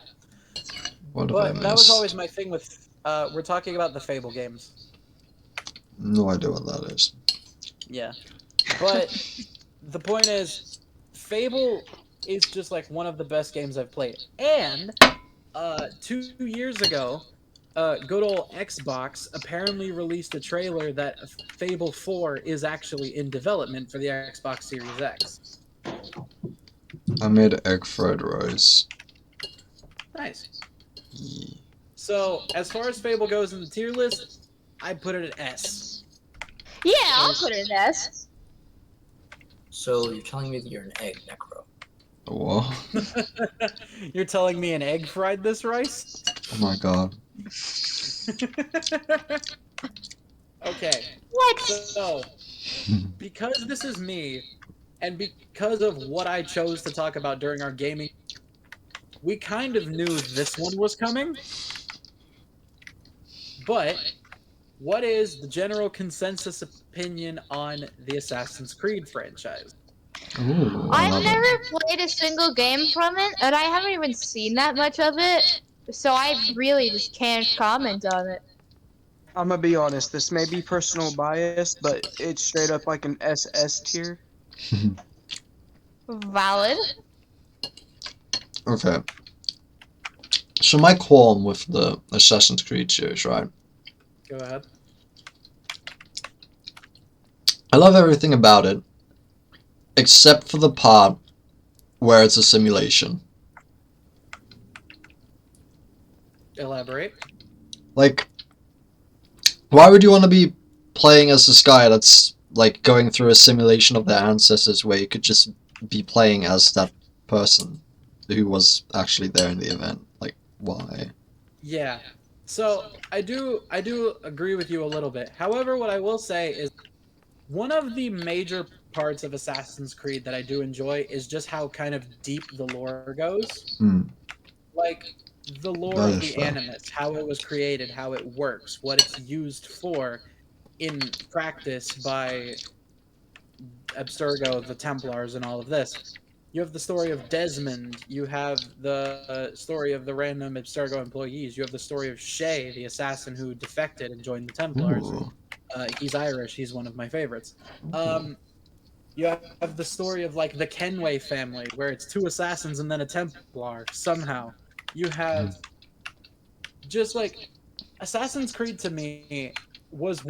What have I but missed? that was always my thing with. We're talking about the Fable games. No idea what that is. Yeah, but the point is, Fable is just like one of the best games I've played. And 2 years ago, good old Xbox apparently released a trailer that Fable 4 is actually in development for the Xbox Series X. I made egg fried rice. Nice. Yeah. So, as far as Fable goes in the tier list, I put it at S. Yeah, I'll put it in S. So you're telling me that you're an egg, Necro? What? You're telling me an egg fried this rice? Oh my god. Okay. What? So, because this is me, and because of what I chose to talk about during our gaming, we kind of knew this one was coming. But what is the general consensus opinion on the Assassin's Creed franchise? Ooh, I've never played a single game from it, and I haven't even seen that much of it, so I really just can't comment on it. I'm gonna be honest. This may be personal bias, but it's straight up like an SS tier. Valid. Okay. So my qualm with the Assassin's Creed series, right? Go ahead. I love everything about it, except for the part where it's a simulation. Elaborate. Like, why would you want to be playing as this guy that's like going through a simulation of their ancestors where you could just be playing as that person who was actually there in the event? Like, why? Yeah. So I do agree with you a little bit. However, what I will say is one of the major parts of Assassin's Creed that I do enjoy is just how kind of deep the lore goes. Hmm. Like the lore That of is the fair. Animus, how it was created, how it works, what it's used for in practice by Abstergo, the Templars, and all of this. You have the story of Desmond. You have the story of the random Abstergo employees. You have the story of Shay, the assassin who defected and joined the Templars. Ooh. He's Irish. He's one of my favorites. You have the story of like the Kenway family, where it's two assassins and then a Templar somehow. You have just like Assassin's Creed to me was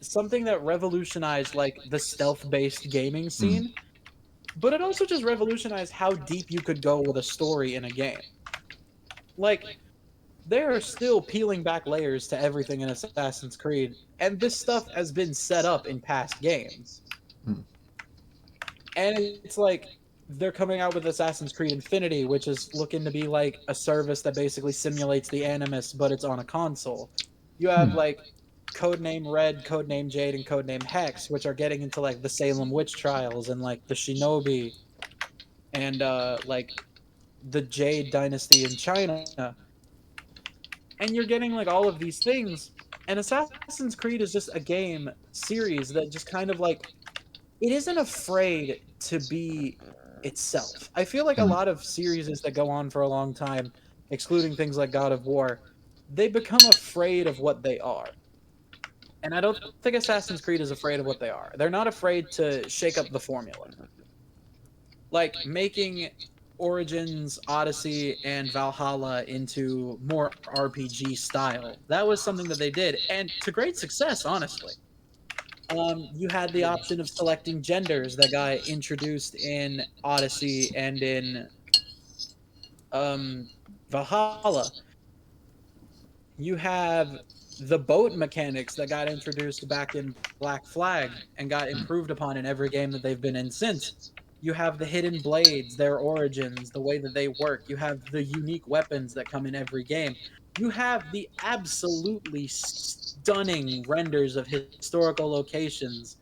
something that revolutionized like the stealth-based gaming scene, but it also just revolutionized how deep you could go with a story in a game. Like there are still peeling back layers to everything in Assassin's Creed, and this stuff has been set up in past games. Hmm. And it's like they're coming out with Assassin's Creed Infinity, which is looking to be like a service that basically simulates the Animus, but it's on a console. You have like Codename Red, Codename Jade, and Codename Hex, which are getting into like the Salem witch trials and like the Shinobi and like the Jade dynasty in China. And you're getting like all of these things. And Assassin's Creed is just a game series that just kind of like it isn't afraid to be itself. I feel like a lot of series that go on for a long time, excluding things like God of War, they become afraid of what they are. And I don't think Assassin's Creed is afraid of what they are. They're not afraid to shake up the formula. Like making Origins, Odyssey, and Valhalla into more RPG style. That was something that they did, and to great success, honestly. You had the option of selecting genders that got introduced in Odyssey and in Valhalla. You have the boat mechanics that got introduced back in Black Flag and got improved upon in every game that they've been in since. You have the hidden blades, their origins, the way that they work. You have the unique weapons that come in every game. You have the absolutely stunning renders of historical locations.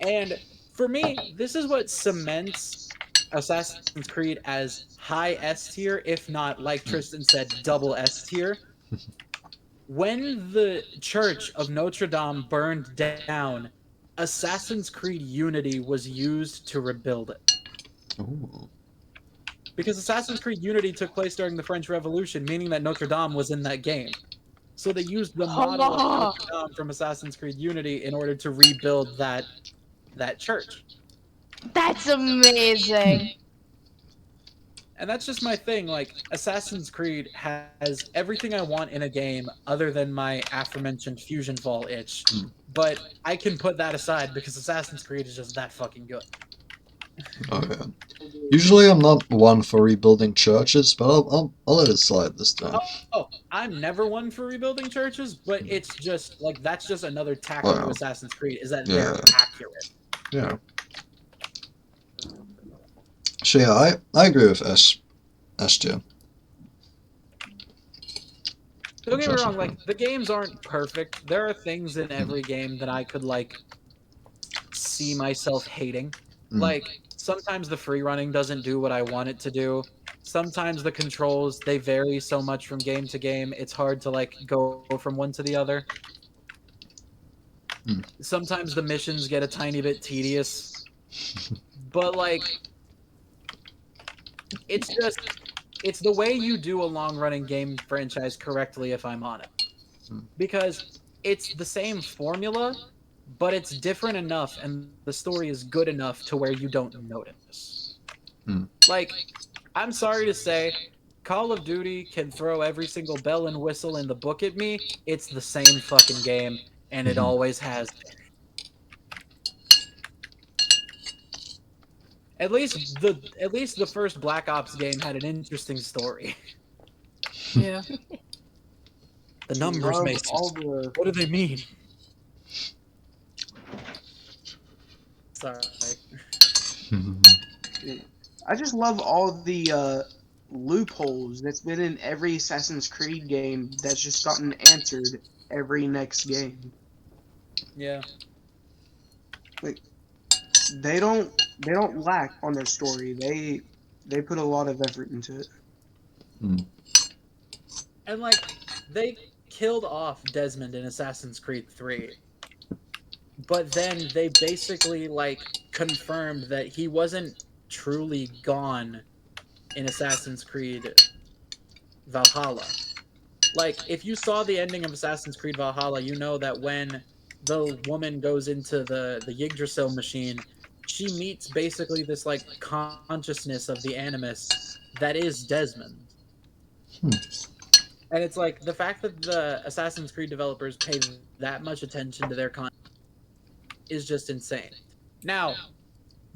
And for me, this is what cements Assassin's Creed as high S tier, if not, like Tristan said, double S tier. When the Church of Notre Dame burned down, Assassin's Creed Unity was used to rebuild it. Ooh. Because Assassin's Creed Unity took place during the French Revolution, meaning that Notre Dame was in that game. So they used the model of Notre Dame from Assassin's Creed Unity in order to rebuild that church. That's amazing. And that's just my thing. Like, Assassin's Creed has everything I want in a game other than my aforementioned Fusion Fall itch. But I can put that aside because Assassin's Creed is just that fucking good. Oh yeah. Usually I'm not one for rebuilding churches, but I'll let it slide this time. Oh, I'm never one for rebuilding churches, but it's just, like, that's just another tack onto Assassin's Creed, is that they're accurate. Yeah. So yeah, I agree with S tier. Don't get me wrong, like, the games aren't perfect. There are things in every game that I could, like, see myself hating. Like, sometimes the free running doesn't do what I want it to do. Sometimes the controls, they vary so much from game to game, it's hard to, like, go from one to the other. Sometimes the missions get a tiny bit tedious. But, like, it's the way you do a long-running game franchise correctly, if I'm on it. Because it's the same formula, but it's different enough, and the story is good enough to where you don't notice. Like, I'm sorry to say, Call of Duty can throw every single bell and whistle in the book at me. It's the same fucking game, and it always has been. At least the first Black Ops game had an interesting story. Yeah. The numbers, Love Mason. all the What do they mean? Sorry. I just love all the loopholes that's been in every Assassin's Creed game that's just gotten answered every next game. Yeah. Like they don't lack on their story. They put a lot of effort into it. And like they killed off Desmond in Assassin's Creed 3. But then they basically like confirmed that he wasn't truly gone in Assassin's Creed Valhalla. Like if you saw the ending of Assassin's Creed Valhalla, you know that when the woman goes into the Yggdrasil machine, she meets basically this like consciousness of the Animus that is Desmond. And it's like the fact that the Assassin's Creed developers pay that much attention to their content is just insane. Now,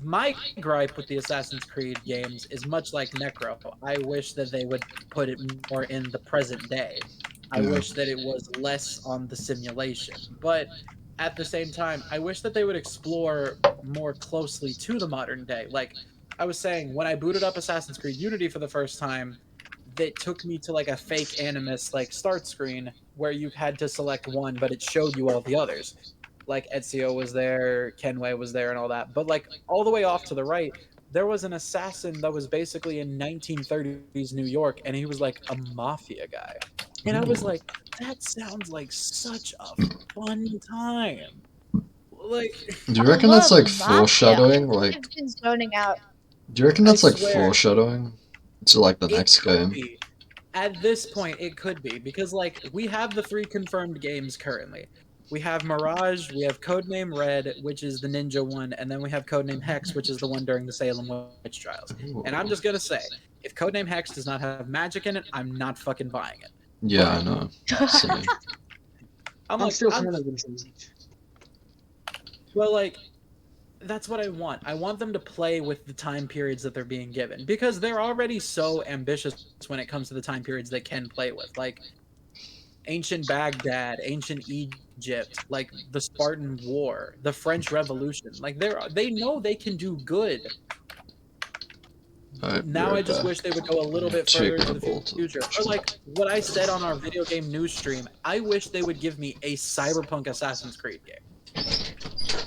my gripe with the Assassin's Creed games is much like Necro. I wish that they would put it more in the present day. I wish that it was less on the simulation. But at the same time, I wish that they would explore more closely to the modern day. Like I was saying, when I booted up Assassin's Creed Unity for the first time, that took me to like a fake Animus like start screen where you had to select one, but it showed you all the others. Like Ezio was there, Kenway was there, and all that. But like all the way off to the right, there was an assassin that was basically in 1930s New York, and he was like a mafia guy. And I was like, that sounds like such a fun time. Like, Do you reckon that's love like mafia. foreshadowing? Like, I've been zoning out. do you reckon I that's like swear. foreshadowing to like the it next could game? be. At this point, it could be because like we have the 3 confirmed games currently. We have Mirage, we have Codename Red, which is the ninja one, and then we have Codename Hex, which is the one during the Salem witch trials. And I'm just gonna say, if Codename Hex does not have magic in it, I'm not fucking buying it. Yeah, I know. Same. I'm still kind of intrigued. Well, like, that's what I want. I want them to play with the time periods that they're being given because they're already so ambitious when it comes to the time periods they can play with. Like, ancient Baghdad, ancient Egypt, like the Spartan War, the French Revolution. Like they know they can do good. Now I just wish they would go a little bit further into the future. Or like what I said on our video game news stream, I wish they would give me a cyberpunk Assassin's Creed game.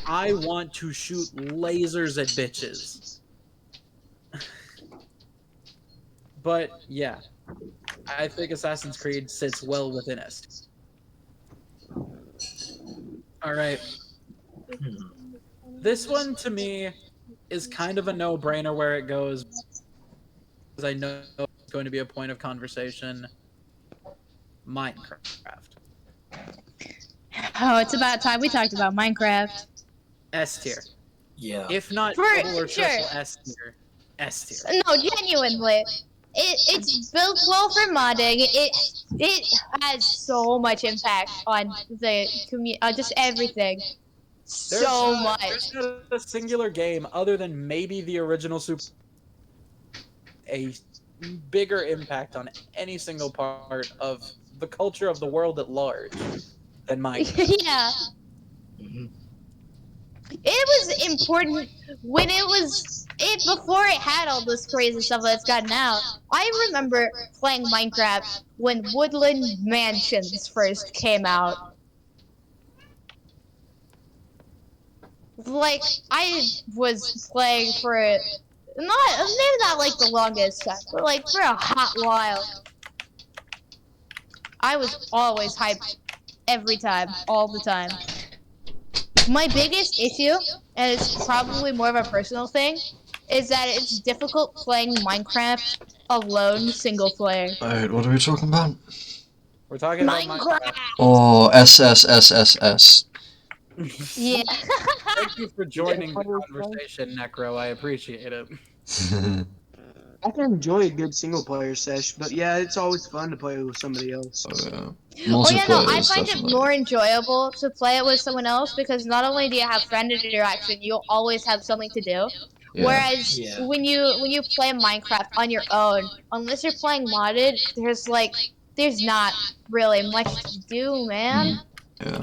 I want to shoot lasers at bitches. But yeah, I think Assassin's Creed sits well within us. All right. This one to me is kind of a no-brainer where it goes, because I know it's going to be a point of conversation. Minecraft. Oh, it's about time we talked about Minecraft. S tier. Yeah. If not For double or sure. triple S tier. S tier. No, genuinely. It's built well for modding. It has so much impact on the community, just everything. So much. There's not a singular game other than maybe the original Super a bigger impact on any single part of the culture of the world at large than Minecraft. Yeah. Mhm. It was important when before it had all this crazy stuff that's gotten out. I remember playing Minecraft when Woodland Mansions first came out. Like I was playing for maybe not like the longest time, but like for a hot while. I was always hyped every time, all the time. My biggest issue, and it's probably more of a personal thing, is that it's difficult playing Minecraft alone, single player. Alright, what are we talking about? We're talking about Minecraft! Oh, SSSSS. Yeah. Thank you for joining the conversation, Necro. I appreciate it. I can enjoy a good single player sesh, but yeah, it's always fun to play with somebody else. Oh yeah. Oh yeah, no, Multiplayer I is find it definitely. more enjoyable to play it with someone else because not only do you have friend interaction, you'll always have something to do. Yeah. Whereas Yeah. when you play Minecraft on your own, unless you're playing modded, there's not really much to do, man. Yeah.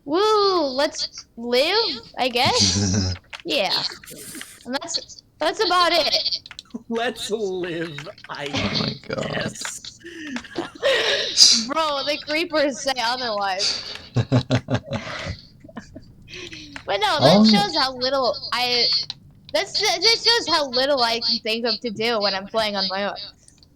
Woo, let's live, I guess. Yeah, and that's about it. Let's live, I Oh my god. guess. Bro, the creepers say otherwise. But no, that shows how little that shows how little I can think of to do when I'm playing on my own.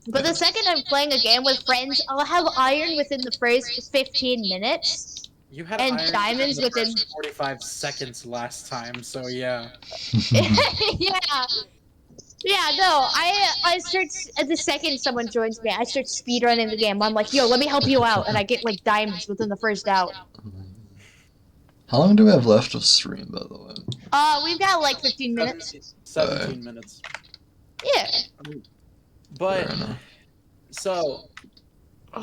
But the second I'm playing a game with friends, I'll have iron within the first 15 minutes You had and iron in diamonds the within. first 45 seconds last time, so yeah. Yeah. Yeah, no, I start at the second someone joins me, I start speedrunning the game. I'm like, yo, let me help you out, and I get like diamonds within the first hour. How long do we have left of stream, by the way? We've got like 15 minutes. 17 minutes. Yeah. But Fair enough. so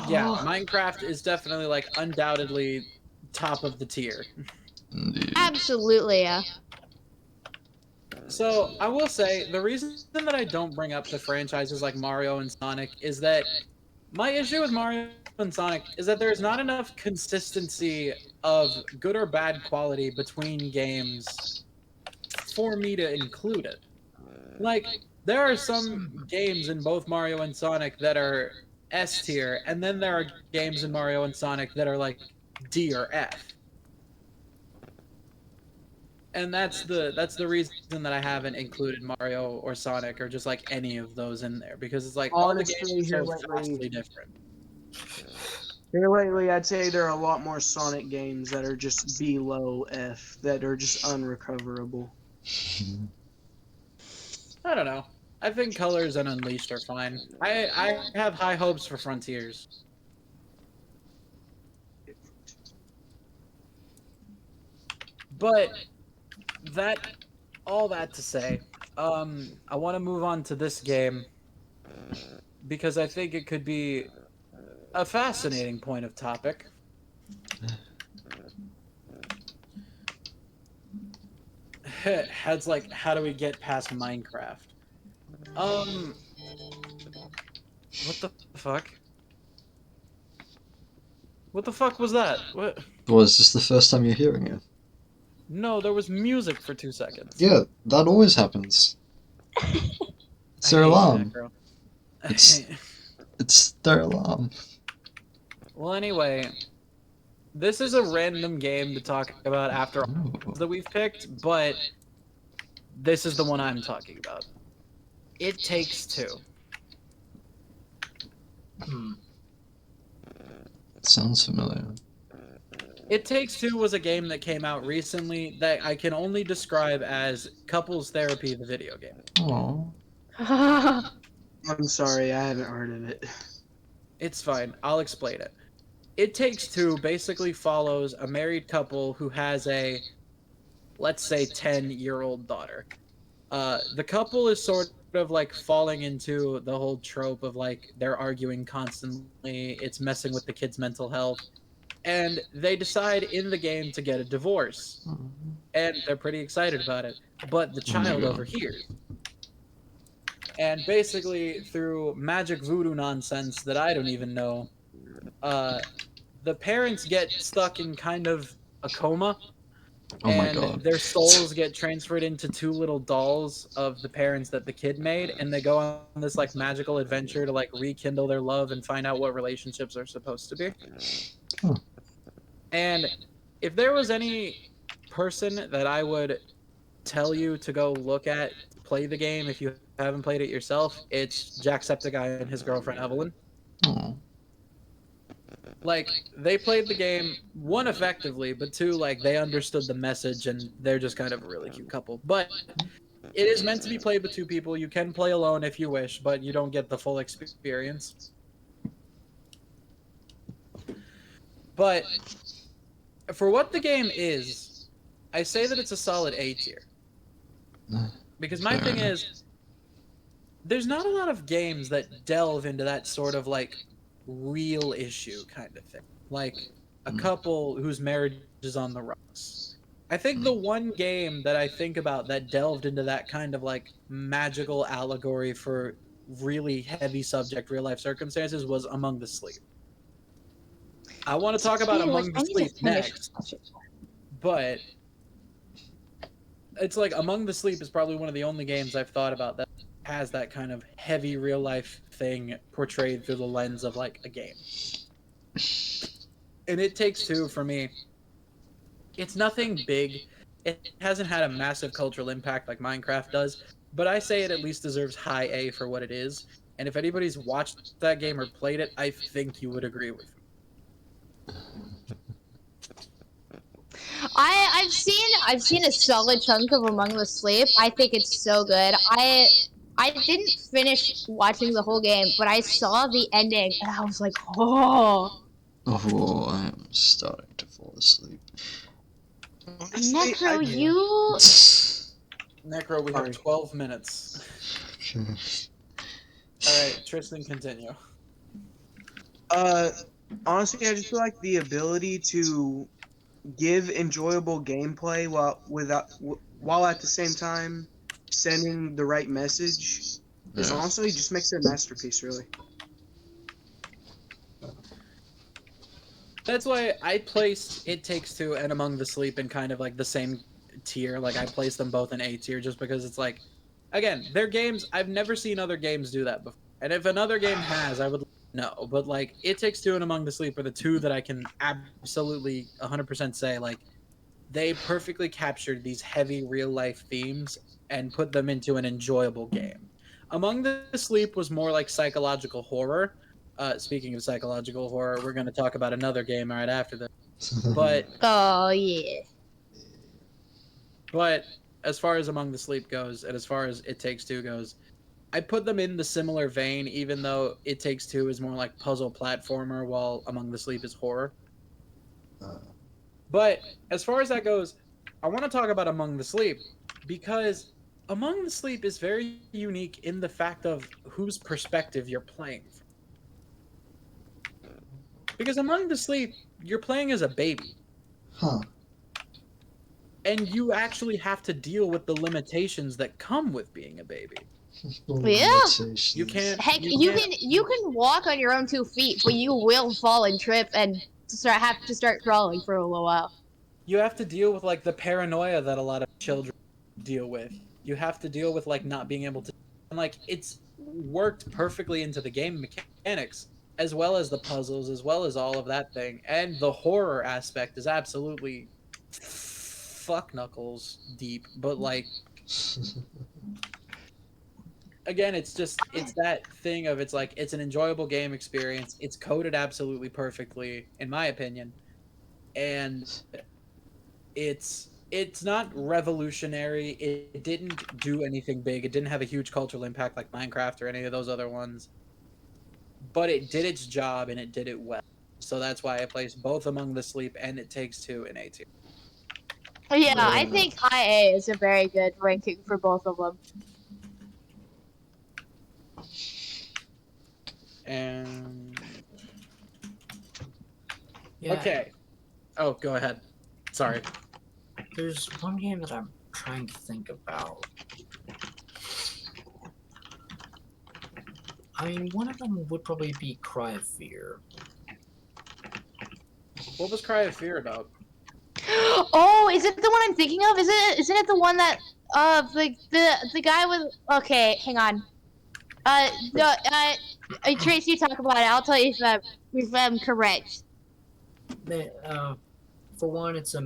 yeah, Oh, Minecraft is definitely like undoubtedly top of the tier. Indeed. absolutely, yeah. So I will say the reason that I don't bring up the franchises like Mario and Sonic is that my issue with Mario and Sonic is that there's not enough consistency of good or bad quality between games for me to include it. Like, there are some games in both Mario and Sonic that are S tier, and then there are games in Mario and Sonic that are like D or F. And that's the reason that I haven't included Mario or Sonic or just like any of those in there because it's like all the Honestly, games here are so lately- vastly different. Here lately, I'd say there are a lot more Sonic games that are just below F, that are just unrecoverable. I don't know. I think Colors and Unleashed are fine. I have high hopes for Frontiers. But all that to say, I want to move on to this game because I think it could be a fascinating point of topic. It's like, how do we get past Minecraft? What the fuck? What the fuck was that? What? Well, is this the first time you're hearing it? No, there was music for 2 seconds. Yeah, that always happens. It's their I hate alarm. that girl. It's- It's their alarm. Well, anyway, this is a random game to talk about after all Ooh. that we've picked, but this is the one I'm talking about. It Takes Two. Hmm. Sounds familiar. It Takes Two was a game that came out recently that I can only describe as couples therapy, the video game. Aww. I'm sorry, I haven't heard of it. It's fine. I'll explain it. It Takes Two basically follows a married couple who has a, let's say, 10-year-old daughter. The couple is sort of like falling into the whole trope of like they're arguing constantly, it's messing with the kid's mental health, and they decide in the game to get a divorce. And they're pretty excited about it. But the child overhears. And basically, through magic voodoo nonsense that I don't even know, the parents get stuck in kind of a coma. Oh my And god. their souls get transferred into two little dolls of the parents that the kid made, and they go on this like magical adventure to like rekindle their love and find out what relationships are supposed to be. Huh. And if there was any person that I would tell you to go look at, play the game if you haven't played it yourself, it's Jacksepticeye and his girlfriend Evelyn. Aw. Like, they played the game, one, effectively, but two, like, they understood the message, and they're just kind of a really cute couple. But it is meant to be played with two people. You can play alone if you wish, but you don't get the full experience. But for what the game is, I say that it's a solid A tier. Because my Fair thing enough. is, there's not a lot of games that delve into that sort of like real issue kind of thing. Like a couple whose marriage is on the rocks. I think the one game that I think about that delved into that kind of like magical allegory for really heavy subject real life circumstances was Among the Sleep. I want to talk about Among the Sleep next, but it's like Among the Sleep is probably one of the only games I've thought about that has that kind of heavy real life thing portrayed through the lens of like a game. And It Takes Two for me, it's nothing big. It hasn't had a massive cultural impact like Minecraft does, but I say it at least deserves high A for what it is. And if anybody's watched that game or played it, I think you would agree with me. I've seen a solid chunk of Among the Sleep. I think it's so good. I didn't finish watching the whole game, but I saw the ending and I was like, oh. Oh, I am starting to fall asleep. Honestly, Necro, I- you. Necro, we have Sorry. 12 minutes. Alright, Tristan, continue. Honestly, I just feel like the ability to give enjoyable gameplay while at the same time sending the right message is Yeah. honestly just makes it a masterpiece, really. That's why I placed It Takes Two and Among the Sleep in kind of like the same tier. Like I placed them both in A tier just because it's like, again, they're games I've never seen other games do that before. And if another game has, I would know. But like It Takes Two and Among the Sleep are the two that I can absolutely 100% say like they perfectly captured these heavy real life themes and put them into an enjoyable game. Among the Sleep was more like psychological horror. Speaking of psychological horror, we're going to talk about another game right after this. But Oh yeah. as far as Among the Sleep goes, and as far as It Takes Two goes, I put them in the similar vein, even though It Takes Two is more like puzzle platformer, while Among the Sleep is horror. But as far as that goes, I want to talk about Among the Sleep because Among the Sleep is very unique in the fact of whose perspective you're playing from. Because Among the Sleep, you're playing as a baby. Huh. And you actually have to deal with the limitations that come with being a baby. Yeah. You can't. Heck, you can walk on your own 2 feet, but you will fall and trip and have to start crawling for a little while. You have to deal with like the paranoia that a lot of children deal with. You have to deal with like not being able to, and like it's worked perfectly into the game mechanics as well as the puzzles, as well as all of that thing, and the horror aspect is absolutely fuck knuckles deep. But like again, it's that thing of it's like it's an enjoyable game experience. It's coded absolutely perfectly, in my opinion, and it's not revolutionary. It didn't do anything big. It didn't have a huge cultural impact like Minecraft or any of those other ones. But it did its job and it did it well. So that's why I placed both Among the Sleep and It Takes Two in A tier. Yeah, I think high A is a very good ranking for both of them. And Yeah, okay. Oh, go ahead. Sorry. There's one game that I'm trying to think about. I mean, one of them would probably be Cry of Fear. What was Cry of Fear about? Oh, is it the one I'm thinking of? Isn't it the one that the guy with? Okay, hang on. No, Tracy, you talk about it. I'll tell you if I'm correct. For one, it's a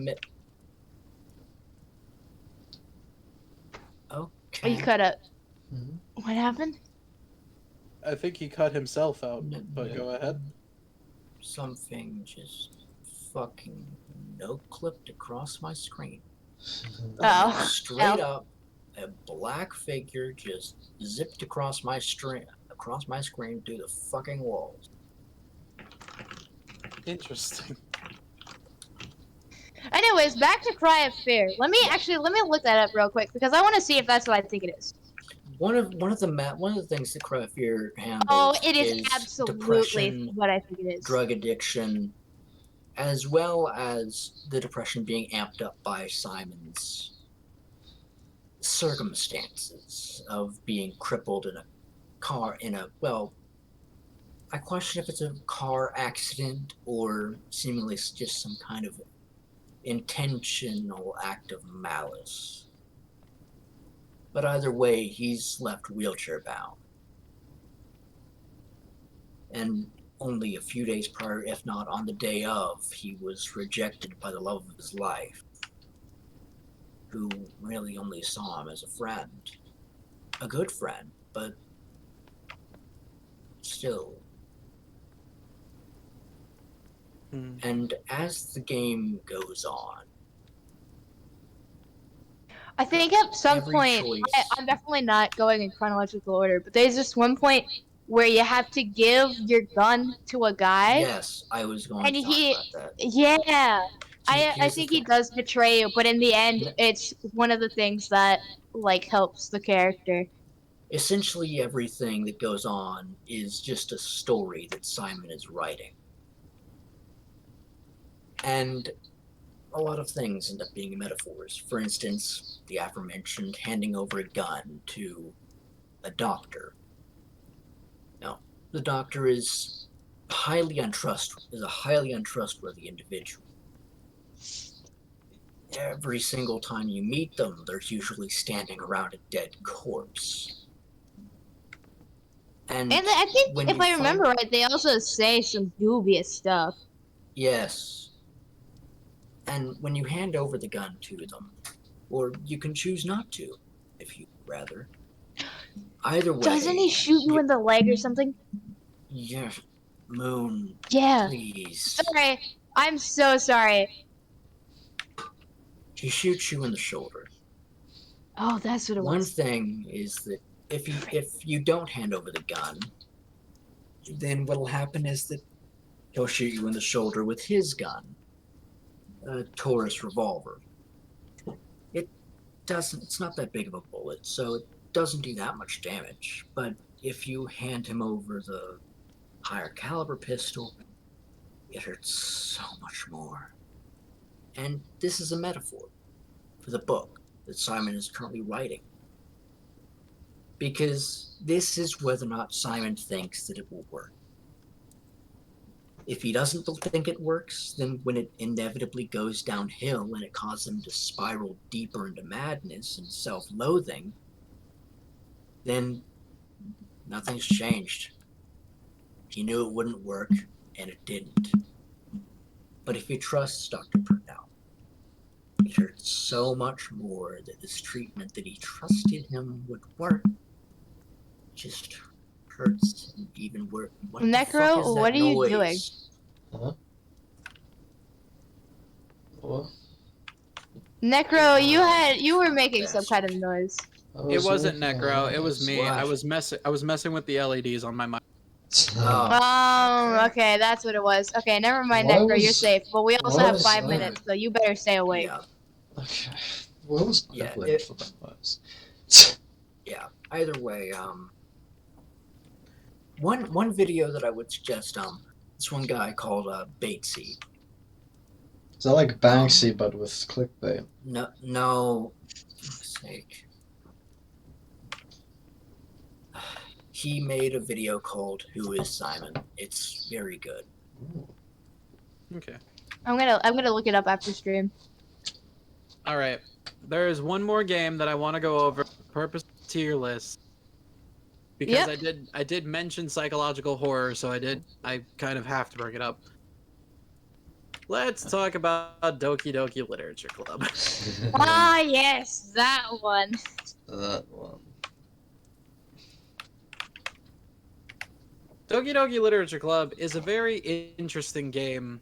Oh, Okay. you cut up. Mhm. What happened? I think he cut himself out, but go ahead. Something just fucking no-clipped across my screen. Oh. Straight up, a black figure just zipped across my screen through the fucking walls. Interesting. Anyways, back to Cry of Fear. Let me look that up real quick because I want to see if that's what I think it is. one of the things that Fear handles Oh, it is is absolutely depression, what I think it is. drug addiction, as well as the depression being amped up by Simon's circumstances of being crippled in a car I question if it's a car accident or seemingly just some kind of intentional act of malice. But either way, he's left wheelchair bound. And only a few days prior, if not on the day of, he was rejected by the love of his life, who really only saw him as a friend. A good friend, but still. And as the game goes on, I think at some every point, choice- I'm definitely not going in chronological order, but there's this one point where you have to give your gun to a guy. Yes, I was going And to talk about that. yeah, I Here's the think he thing. does betray you, but in the end, it's one of the things that like helps the character. Essentially, everything that goes on is just a story that Simon is writing. And a lot of things end up being metaphors. For instance, the aforementioned handing over a gun to a doctor. Now, the doctor is a highly untrustworthy individual. Every single time you meet them, they're usually standing around a dead corpse. And I think, when if you I remember find- right, they also say some dubious stuff. Yes. And when you hand over the gun to them, or you can choose not to, if you'd rather. Either way. Doesn't he shoot you in the leg or something? Yeah, Moon. Yeah. Please. Sorry. I'm so sorry. He shoots you in the shoulder. Oh, that's what it One was. thing is that if you don't hand over the gun, then what'll happen is that he'll shoot you in the shoulder with his gun, a Taurus revolver. It's not that big of a bullet, so it doesn't do that much damage. But if you hand him over the higher caliber pistol, it hurts so much more. And this is a metaphor for the book that Simon is currently writing. Because this is whether or not Simon thinks that it will work. If he doesn't think it works, then when it inevitably goes downhill and it causes him to spiral deeper into madness and self-loathing, then nothing's changed. He knew it wouldn't work, and it didn't. But if he trusts Dr. Purnell, it hurts so much more that this treatment that he trusted him would work just hurts even worse. Necro, what are you doing? Huh? What? Necro, you were making some kind of noise. It wasn't Necro. It was me. What? I was messing with the LEDs on my mic. Oh. Okay, that's what it was. Okay, never mind, Why Necro, you're was- safe. But we also why have was 5 that? minutes, so you better stay awake. Yeah, Okay. What was I Yeah, playing it- for that was? yeah. Either way, one video that I would suggest, this one guy called Batesy. Is that like Banksy but with clickbait? No, for fuck's sake. He made a video called "Who is Simon?" It's very good. Ooh. Okay. I'm gonna look it up after stream. All right. There's one more game that I want to go over. Purpose of tier list. Because Yep. I did mention psychological horror, so I kind of have to bring it up. Let's talk about Doki Doki Literature Club. Ah, yes, that one. That one. Doki Doki Literature Club is a very interesting game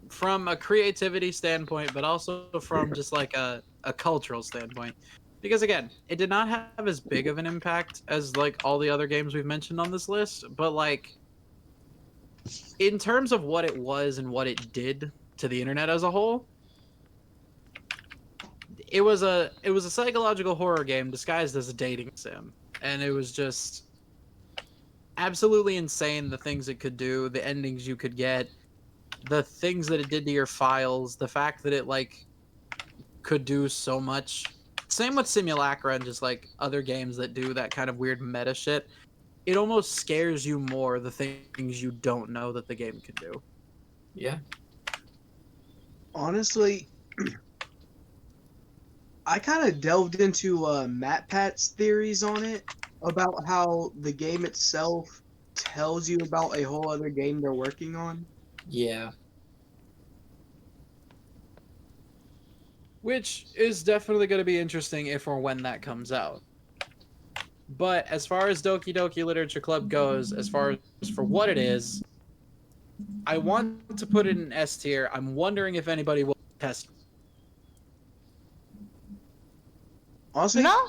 from a creativity standpoint, but also from just like a cultural standpoint. Because again, it did not have as big of an impact as like all the other games we've mentioned on this list, but like in terms of what it was and what it did to the internet as a whole, it was a psychological horror game disguised as a dating sim, and it was just absolutely insane. The things it could do, the endings you could get, the things that it did to your files, the fact that it like could do so much. Same with Simulacra and just like other games that do that kind of weird meta shit. It almost scares you more the things you don't know that the game can do. Yeah. Honestly, I kind of delved into MatPat's theories on it about how the game itself tells you about a whole other game they're working on. Yeah. Which is definitely going to be interesting if or when that comes out. But as far as Doki Doki Literature Club goes, as far as for what it is, I want to put it in S tier. I'm wondering if anybody will test. Honestly, No?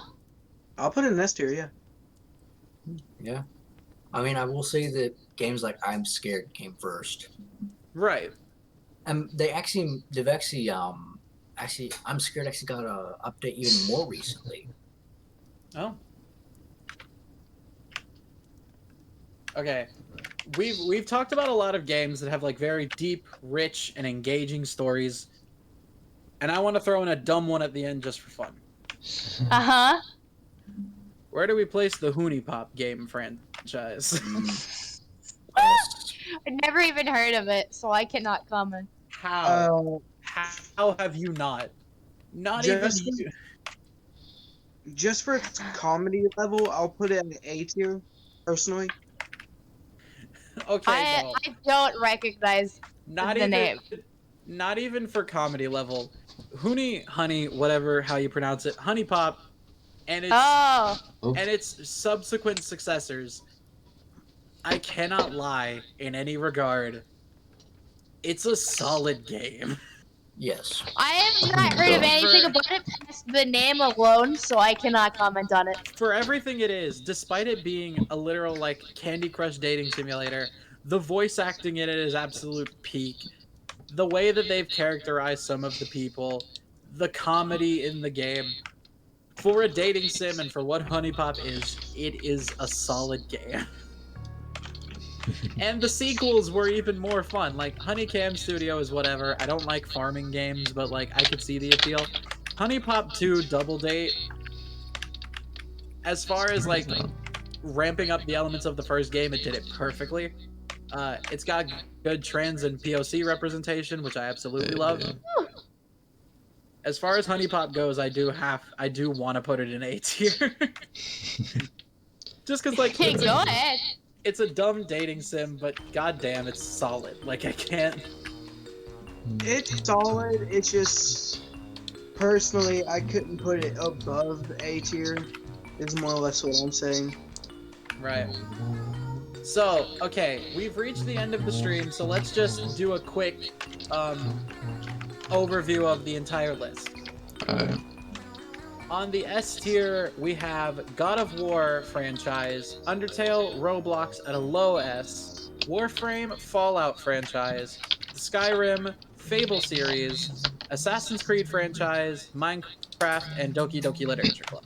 I'll put it in S tier, yeah. Yeah. I mean, I will say that games like I'm Scared came first. Right. And they've actually I'm Scared actually got a update even more recently. Oh. Okay. We've talked about a lot of games that have like very deep, rich, and engaging stories. And I want to throw in a dumb one at the end just for fun. Uh-huh. Where do we place the Hoonie Pop game franchise? I never even heard of it, so I cannot comment. How? How have you not? Not Just- even you. Just for its comedy level, I'll put it in A tier, personally. Okay, no. I don't recognize Not the even name. not even for comedy level. Hoonie, honey, whatever how you pronounce it, Honey Pop, and its Oh. and its subsequent successors. I cannot lie in any regard. It's a solid game. Yes. I have not heard of anything about it past the name alone, so I cannot comment on it. For everything it is, despite it being a literal like Candy Crush dating simulator, the voice acting in it is absolute peak. The way that they've characterized some of the people, the comedy in the game, for a dating sim and for what Honey Pop is, it is a solid game. And the sequels were even more fun. Like, Honeycam Studio is whatever. I don't like farming games, but, like, I could see the appeal. Honey Pop 2 Double Date, as far as, like, ramping up the elements of the first game, it did it perfectly. It's got good trans and POC representation, which I absolutely love. As far as Honey Pop goes, I do want to put it in A tier. Just because, like, Okay, go ahead. it's a dumb dating sim, but goddamn, it's solid. Like, I can't. It's solid, it's just... Personally, I couldn't put it above A tier, is more or less what I'm saying. Right. So, okay, we've reached the end of the stream, so let's just do a quick overview of the entire list. Alright. On the S tier, we have God of War franchise, Undertale, Roblox at a low S, Warframe, Fallout franchise, Skyrim, Fable series, Assassin's Creed franchise, Minecraft, and Doki Doki Literature Club.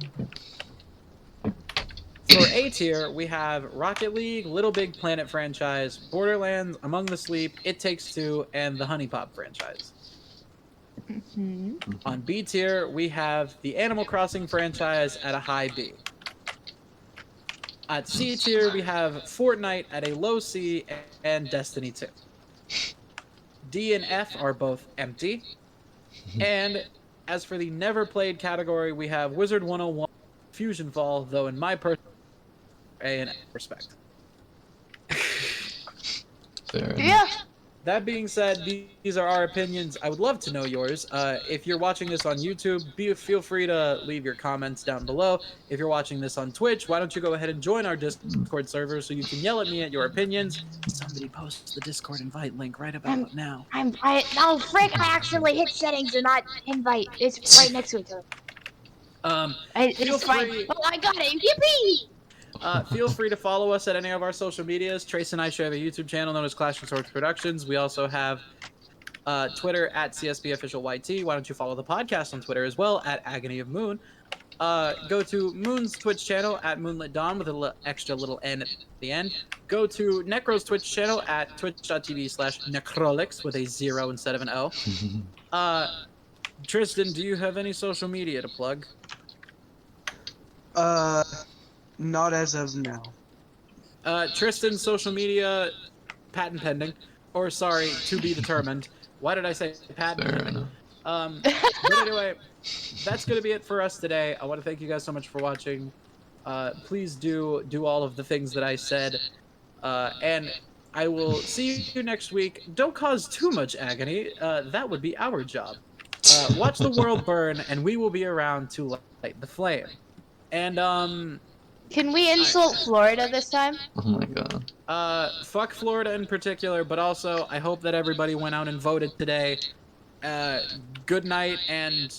For A tier, we have Rocket League, Little Big Planet franchise, Borderlands, Among the Sleep, It Takes Two, and the Honey Pop franchise. On B tier, we have the Animal Crossing franchise at a high B. At C tier, we have Fortnite at a low C and Destiny 2. D and F are both empty. And as for the never played category, we have Wizard 101, Fusion Fall, though in my personal A and F respect. Fair enough. Yeah. That being said, these are our opinions. I would love to know yours. If you're watching this on YouTube, feel free to leave your comments down below. If you're watching this on Twitch, why don't you go ahead and join our Discord server so you can yell at me at your opinions. Somebody posts the Discord invite link right about now. No, frick, I actually hit settings and not invite. It's right next to each other. Feel It's fine. free- Oh, I got it. Yippee! Feel free to follow us at any of our social medias. Trace and I share a YouTube channel known as Clash and Swords Productions. We also have Twitter at CSBOfficialYT. Why don't you follow the podcast on Twitter as well at Agony of Moon? Go to Moon's Twitch channel at Moonlit Dawn with a extra little N at the end. Go to Necro's Twitch channel at twitch.tv/Necrolix with a 0 instead of an O. Tristan, do you have any social media to plug? Not as of now. Tristan's social media, patent pending, or sorry, to be determined. Why did I say patent Fair pending? enough. But anyway, that's gonna be it for us today. I want to thank you guys so much for watching. Please do all of the things that I said, and I will see you next week. Don't cause too much agony. That would be our job. Watch the world burn, and we will be around to light the flame. And Can we insult Florida this time? Oh my god. fuck Florida in particular, but also I hope that everybody went out and voted today. Good night and